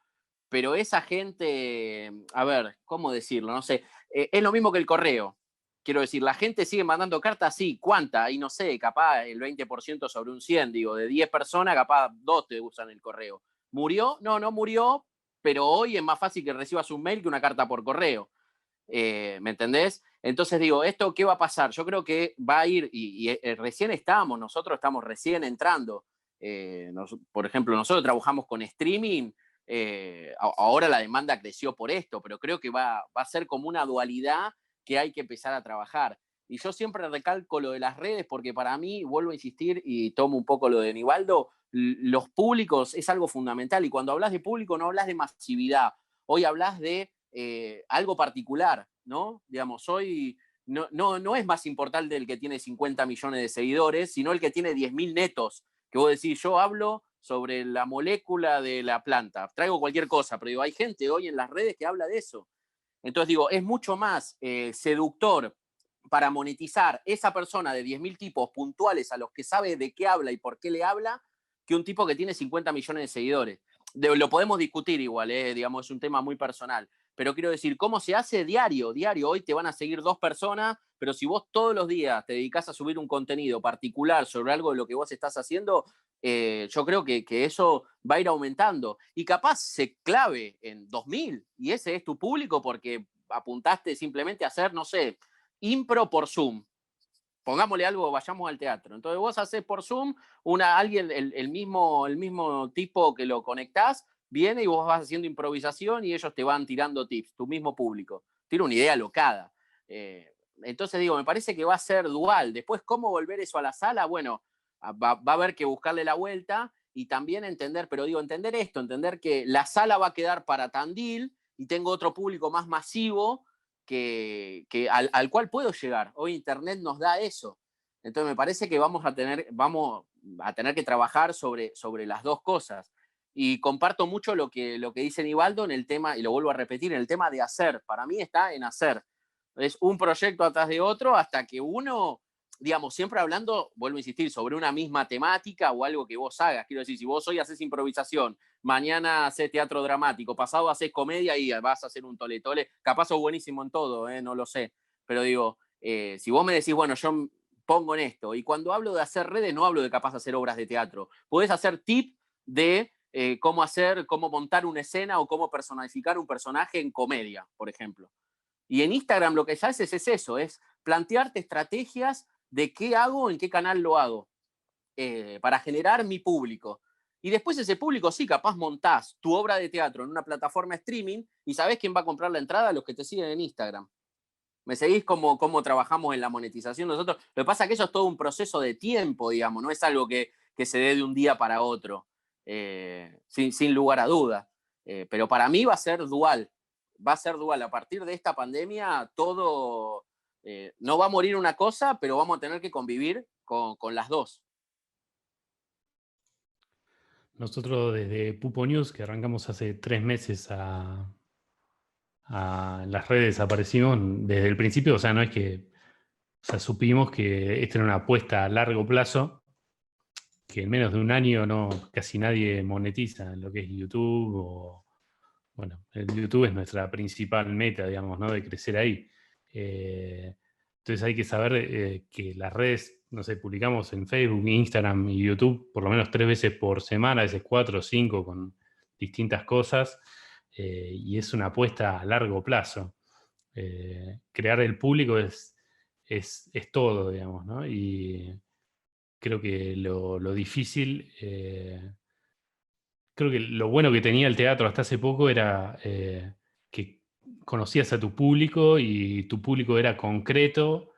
pero esa gente, a ver, ¿cómo decirlo? No sé, es lo mismo que el correo. Quiero decir, la gente sigue mandando cartas, sí, ¿cuánta? Y no sé, capaz el 20% sobre un 100, digo, de 10 personas, capaz 2 te usan el correo. ¿Murió? No murió, pero hoy es más fácil que recibas un mail que una carta por correo. ¿Me entendés? Entonces digo, ¿esto qué va a pasar? Yo creo que va a ir, recién nosotros estamos recién entrando. Por ejemplo, nosotros trabajamos con streaming, ahora la demanda creció por esto, pero creo que va a ser como una dualidad que hay que empezar a trabajar. Y yo siempre recalco lo de las redes porque para mí, vuelvo a insistir y tomo un poco lo de Nivaldo, los públicos es algo fundamental. Y cuando hablas de público no hablas de masividad. Hoy hablas de algo particular, ¿no? Digamos, hoy no es más importante el que tiene 50 millones de seguidores, sino el que tiene 10.000 netos. Que vos decís, yo hablo sobre la molécula de la planta, traigo cualquier cosa, pero digo, hay gente hoy en las redes que habla de eso. Entonces digo, es mucho más seductor para monetizar esa persona de 10.000 tipos puntuales a los que sabe de qué habla y por qué le habla, que un tipo que tiene 50 millones de seguidores. Lo podemos discutir igual, digamos, es un tema muy personal. Pero quiero decir, ¿cómo se hace diario? Hoy te van a seguir 2 personas, pero si vos todos los días te dedicás a subir un contenido particular sobre algo de lo que vos estás haciendo, yo creo que eso va a ir aumentando. Y capaz se clave en 2.000 y ese es tu público porque apuntaste simplemente a hacer, no sé, impro por Zoom. Pongámosle algo, vayamos al teatro. Entonces vos haces por Zoom, alguien, el mismo tipo que lo conectás, viene y vos vas haciendo improvisación y ellos te van tirando tips, tu mismo público. Tiene una idea locada. Entonces digo, me parece que va a ser dual. Después, ¿cómo volver eso a la sala? Bueno, va a haber que buscarle la vuelta y también entender, pero digo, entender que la sala va a quedar para Tandil y tengo otro público más masivo al cual puedo llegar. Hoy Internet nos da eso. Entonces me parece que vamos a tener que trabajar sobre las dos cosas. Y comparto mucho lo que dice Nivaldo en el tema, y lo vuelvo a repetir, en el tema de hacer. Para mí está en hacer. Es un proyecto atrás de otro hasta que uno, digamos, siempre hablando, vuelvo a insistir, sobre una misma temática o algo que vos hagas. Quiero decir, si vos hoy haces improvisación, mañana haces teatro dramático, pasado haces comedia y vas a hacer un tole-tole, capaz sos buenísimo en todo, no lo sé. Pero digo, si vos me decís, bueno, yo pongo en esto, y cuando hablo de hacer redes, no hablo de capaz hacer obras de teatro. Podés hacer tip de cómo montar una escena o cómo personificar un personaje en comedia, por ejemplo. Y en Instagram lo que ya haces es eso, es plantearte estrategias de qué hago, en qué canal lo hago, para generar mi público. Y después ese público, sí, capaz montás tu obra de teatro en una plataforma streaming y sabés quién va a comprar la entrada, los que te siguen en Instagram. ¿Me seguís cómo trabajamos en la monetización nosotros? Lo que pasa es que eso es todo un proceso de tiempo, digamos, no es algo que se dé de un día para otro, sin lugar a duda. Pero para mí va a ser dual. A partir de esta pandemia, todo no va a morir una cosa, pero vamos a tener que convivir con las dos. Nosotros desde Pupo News, que arrancamos hace 3 meses a las redes, aparecimos desde el principio, o sea, no es que, o sea, supimos que esta era una apuesta a largo plazo, que en menos de un año casi nadie monetiza en lo que es YouTube bueno, el YouTube es nuestra principal meta, digamos, ¿no? De crecer ahí. Entonces hay que saber que las redes, no sé, publicamos en Facebook, Instagram y YouTube por lo menos 3 veces por semana, a veces 4 o 5 con distintas cosas, y es una apuesta a largo plazo. Crear el público es todo, digamos, ¿no? Y creo que lo difícil... creo que lo bueno que tenía el teatro hasta hace poco era que conocías a tu público y tu público era concreto,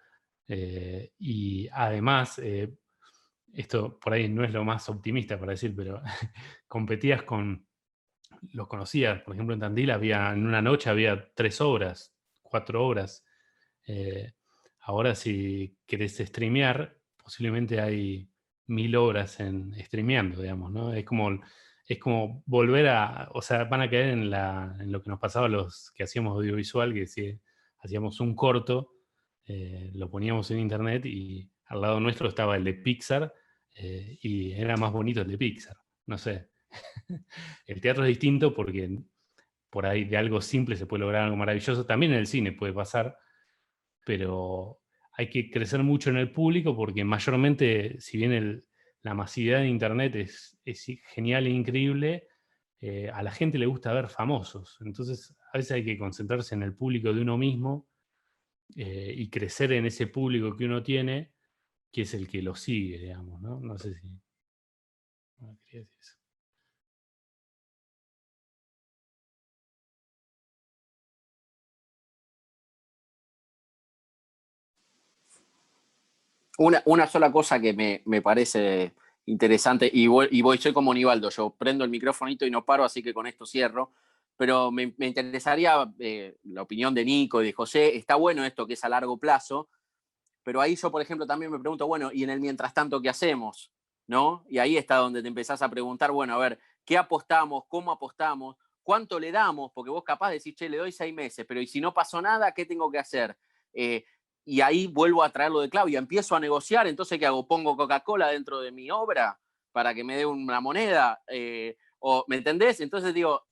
y además, esto por ahí no es lo más optimista para decir, pero competías los conocías. Por ejemplo, en Tandil en una noche había 3 obras, 4 obras. Ahora si querés streamear, posiblemente hay 1000 obras en streameando, digamos, ¿no? Es como volver a, o sea, van a caer en lo que nos pasaba a los que hacíamos audiovisual, que si hacíamos un corto, lo poníamos en internet y al lado nuestro estaba el de Pixar, y era más bonito el de Pixar, no sé. El teatro es distinto porque por ahí de algo simple se puede lograr algo maravilloso. También en el cine puede pasar, pero hay que crecer mucho en el público porque mayormente, si bien la masividad de internet es genial e increíble, a la gente le gusta ver famosos. Entonces a veces hay que concentrarse en el público de uno mismo, y crecer en ese público que uno tiene, que es el que lo sigue, digamos, ¿no? No sé si... No, quería decir eso. Una sola cosa que me parece interesante, soy como Nivaldo, yo prendo el microfonito y no paro, así que con esto cierro, pero me interesaría la opinión de Nico y de José. Está bueno esto que es a largo plazo, pero ahí yo, por ejemplo, también me pregunto, bueno, ¿y en el mientras tanto qué hacemos? ¿No? Y ahí está donde te empezás a preguntar, bueno, a ver, ¿qué apostamos? ¿Cómo apostamos? ¿Cuánto le damos? Porque vos capaz decís, che, le doy 6 meses, pero ¿y si no pasó nada, qué tengo que hacer? Y ahí vuelvo a traerlo de Claudia, empiezo a negociar, entonces ¿qué hago? ¿Pongo Coca-Cola dentro de mi obra para que me dé una moneda? ¿Me entendés? Entonces digo,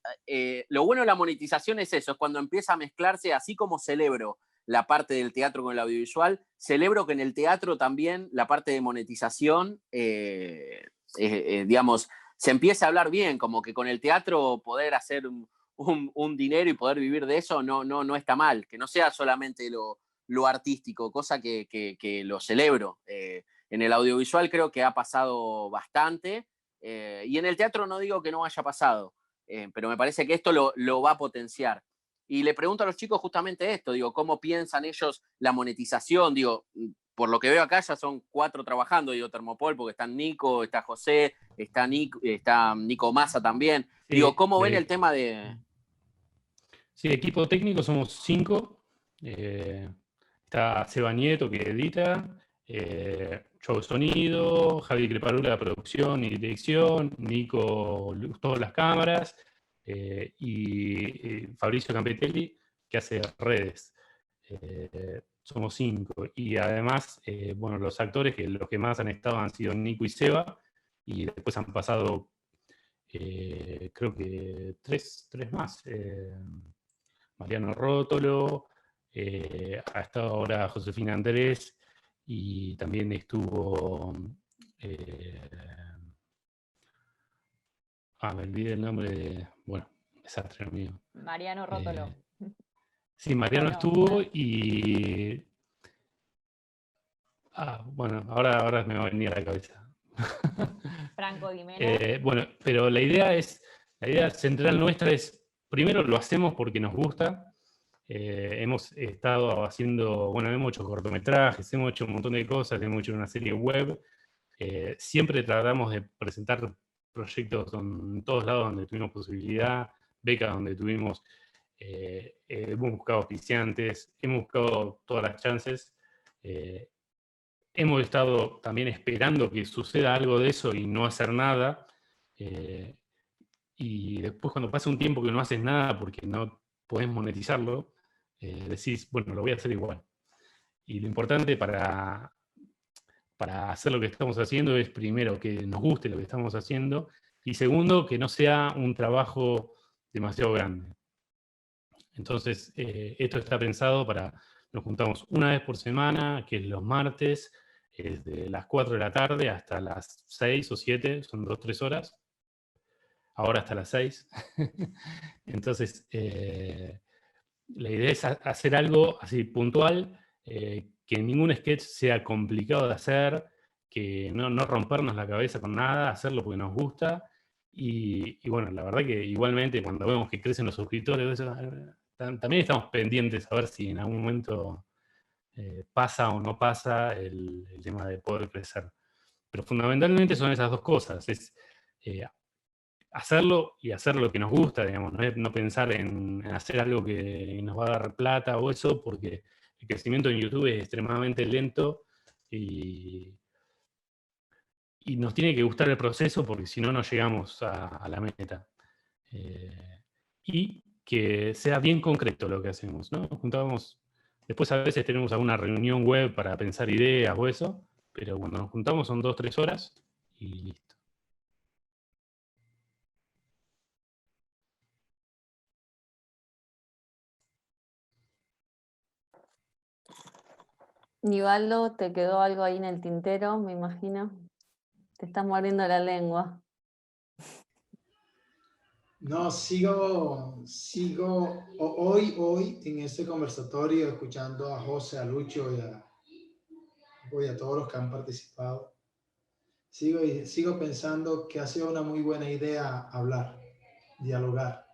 lo bueno de la monetización es eso, es cuando empieza a mezclarse, así como celebro la parte del teatro con el audiovisual, celebro que en el teatro también la parte de monetización, digamos, se empieza a hablar bien, como que con el teatro poder hacer un dinero y poder vivir de eso no está mal, que no sea solamente lo artístico, cosa que lo celebro. En el audiovisual creo que ha pasado bastante, y en el teatro no digo que no haya pasado, pero me parece que esto lo va a potenciar. Y le pregunto a los chicos justamente esto, digo, ¿cómo piensan ellos la monetización? Digo, por lo que veo acá ya son 4 trabajando, digo, Termopol, porque están Nico, está José, está Nico Massa también. Sí, digo, ¿cómo ven el tema de...? Sí, equipo técnico somos 5. Está Seba Nieto, que edita, yo sonido, Javi Creparula, producción y dirección, Nico, todas las cámaras, y Fabricio Campetelli, que hace redes. Somos 5. Y además, bueno, los actores, que los que más han estado han sido Nico y Seba, y después han pasado, creo que 3 más. Mariano Rótolo, ha estado ahora Josefina Andrés, y también estuvo... me olvidé el nombre de... Bueno, desastre mío. Mariano Rótolo. Sí, Mariano estuvo y... bueno, ahora me va a venir a la cabeza. Franco Di Mena. Bueno, pero la idea central nuestra es, primero lo hacemos porque nos gusta. Hemos estado haciendo, bueno, hemos hecho cortometrajes, hemos hecho un montón de cosas, hemos hecho una serie web. Siempre tratamos de presentar proyectos en todos lados donde tuvimos posibilidad, becas donde tuvimos, hemos buscado auspiciantes, hemos buscado todas las chances. Hemos estado también esperando que suceda algo de eso y no hacer nada. Y después, cuando pasa un tiempo que no haces nada porque no podés monetizarlo, decís, bueno, lo voy a hacer igual. Y lo importante para hacer lo que estamos haciendo es, primero, que nos guste lo que estamos haciendo, y segundo, que no sea un trabajo demasiado grande. Entonces, esto está pensado para, nos juntamos una vez por semana, que es los martes, desde las 4 de la tarde hasta las 6 o 7, son 2-3 horas. Ahora hasta las 6. Entonces, la idea es hacer algo así puntual, que ningún sketch sea complicado de hacer, que no rompernos la cabeza con nada, hacerlo porque nos gusta. Y bueno, la verdad que igualmente cuando vemos que crecen los suscriptores, también estamos pendientes a ver si en algún momento pasa o no pasa el tema de poder crecer. Pero fundamentalmente son esas dos cosas, es hacerlo y hacer lo que nos gusta, digamos, no pensar en hacer algo que nos va a dar plata o eso, porque el crecimiento en YouTube es extremadamente lento y nos tiene que gustar el proceso porque si no, no llegamos a la meta. Y que sea bien concreto lo que hacemos, ¿no? Nos juntábamos, después a veces tenemos alguna reunión web para pensar ideas o eso, pero cuando nos juntamos son 2 o 3 horas y listo. Nivaldo, ¿te quedó algo ahí en el tintero, me imagino? Te estás mordiendo la lengua. No, hoy en este conversatorio, escuchando a José, a Lucho y a todos los que han participado, sigo pensando que ha sido una muy buena idea hablar, dialogar.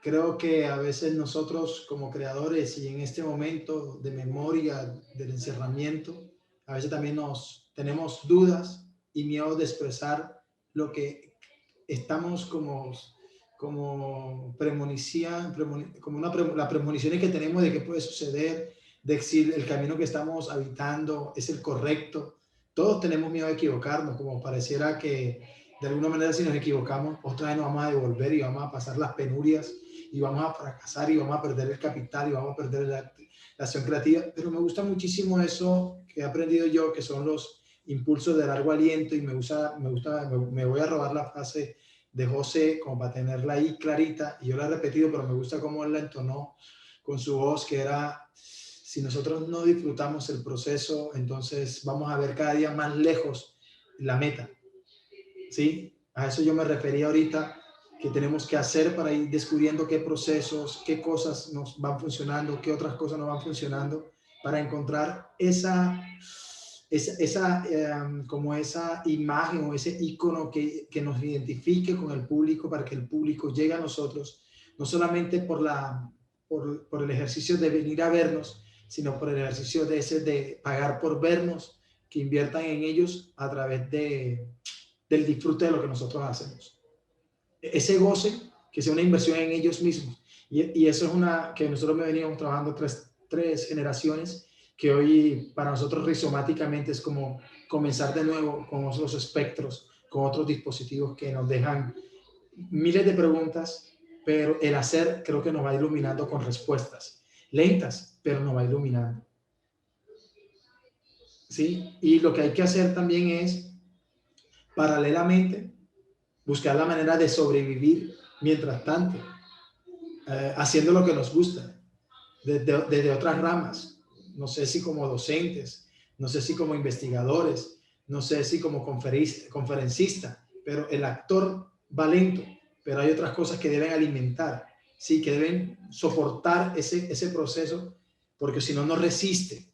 Creo que a veces nosotros como creadores y en este momento de memoria del encerramiento, a veces también tenemos dudas y miedo de expresar lo que estamos como la premonición que tenemos de qué puede suceder, de si el camino que estamos habitando es el correcto. Todos tenemos miedo de equivocarnos, como pareciera que de alguna manera si nos equivocamos, otra vez nos vamos a devolver y vamos a pasar las penurias y vamos a fracasar y vamos a perder el capital y vamos a perder la acción creativa. Pero me gusta muchísimo eso que he aprendido yo, que son los impulsos de largo aliento, y me voy a robar la frase de José como para tenerla ahí clarita, y yo la he repetido, pero me gusta cómo él la entonó con su voz, que era: si nosotros no disfrutamos el proceso, entonces vamos a ver cada día más lejos la meta. ¿Sí? A eso yo me refería ahorita, que tenemos que hacer para ir descubriendo qué procesos, qué cosas nos van funcionando, qué otras cosas no van funcionando, para encontrar esa imagen o ese icono que nos identifique con el público, para que el público llegue a nosotros, no solamente por el ejercicio de venir a vernos, sino por el ejercicio de pagar por vernos, que inviertan en ellos a través del disfrute de lo que nosotros hacemos. Ese goce, que sea una inversión en ellos mismos. Y eso es que nosotros veníamos trabajando tres generaciones, que hoy para nosotros rizomáticamente es como comenzar de nuevo con otros espectros, con otros dispositivos que nos dejan miles de preguntas, pero el hacer creo que nos va iluminando con respuestas lentas, pero nos va iluminando. ¿Sí? Y lo que hay que hacer también es, paralelamente, buscar la manera de sobrevivir mientras tanto, haciendo lo que nos gusta, desde otras ramas. No sé si como docentes, no sé si como investigadores, no sé si como conferencista, pero el actor va lento, pero hay otras cosas que deben alimentar, sí, que deben soportar ese proceso, porque si no, no resiste.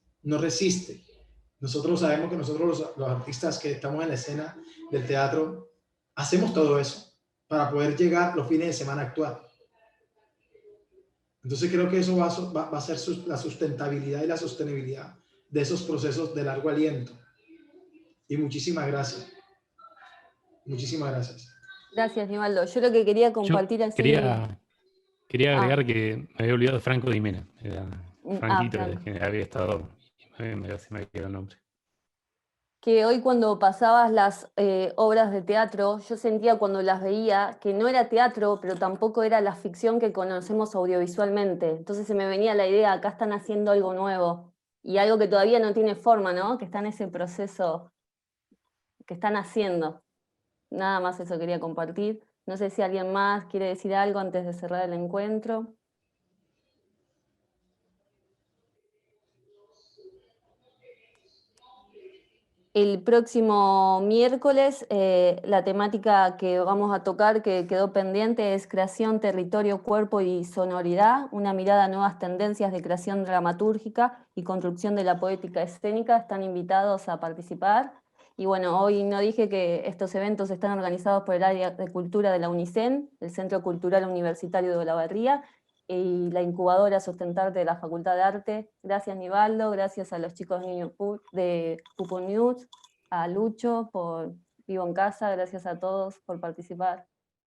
Nosotros sabemos que nosotros los artistas que estamos en la escena del teatro, hacemos todo eso para poder llegar los fines de semana a actuar. Entonces creo que eso va a ser la sustentabilidad y la sostenibilidad de esos procesos de largo aliento. Y muchísimas gracias. Muchísimas gracias. Gracias, Nivaldo. Yo lo que quería compartir así... Quería agregar que me había olvidado de Franco Di Mena. Era Franquito, Franco. que había estado... Se me quedó el nombre. Que hoy cuando pasabas las obras de teatro, yo sentía cuando las veía que no era teatro, pero tampoco era la ficción que conocemos audiovisualmente. Entonces se me venía la idea, acá están haciendo algo nuevo y algo que todavía no tiene forma, ¿no? Que está en ese proceso que están haciendo. Nada más eso quería compartir. No sé si alguien más quiere decir algo antes de cerrar el encuentro. El próximo miércoles la temática que vamos a tocar, que quedó pendiente, es creación, territorio, cuerpo y sonoridad, una mirada a nuevas tendencias de creación dramatúrgica y construcción de la poética escénica. Están invitados a participar. Y bueno, hoy no dije que estos eventos están organizados por el área de cultura de la UNICEN, el Centro Cultural Universitario de Olavarría, y la incubadora Sustentarte de la Facultad de Arte. Gracias, Nivaldo, gracias a los chicos de Pupo News, a Lucho por Vivo en Casa, gracias a todos por participar.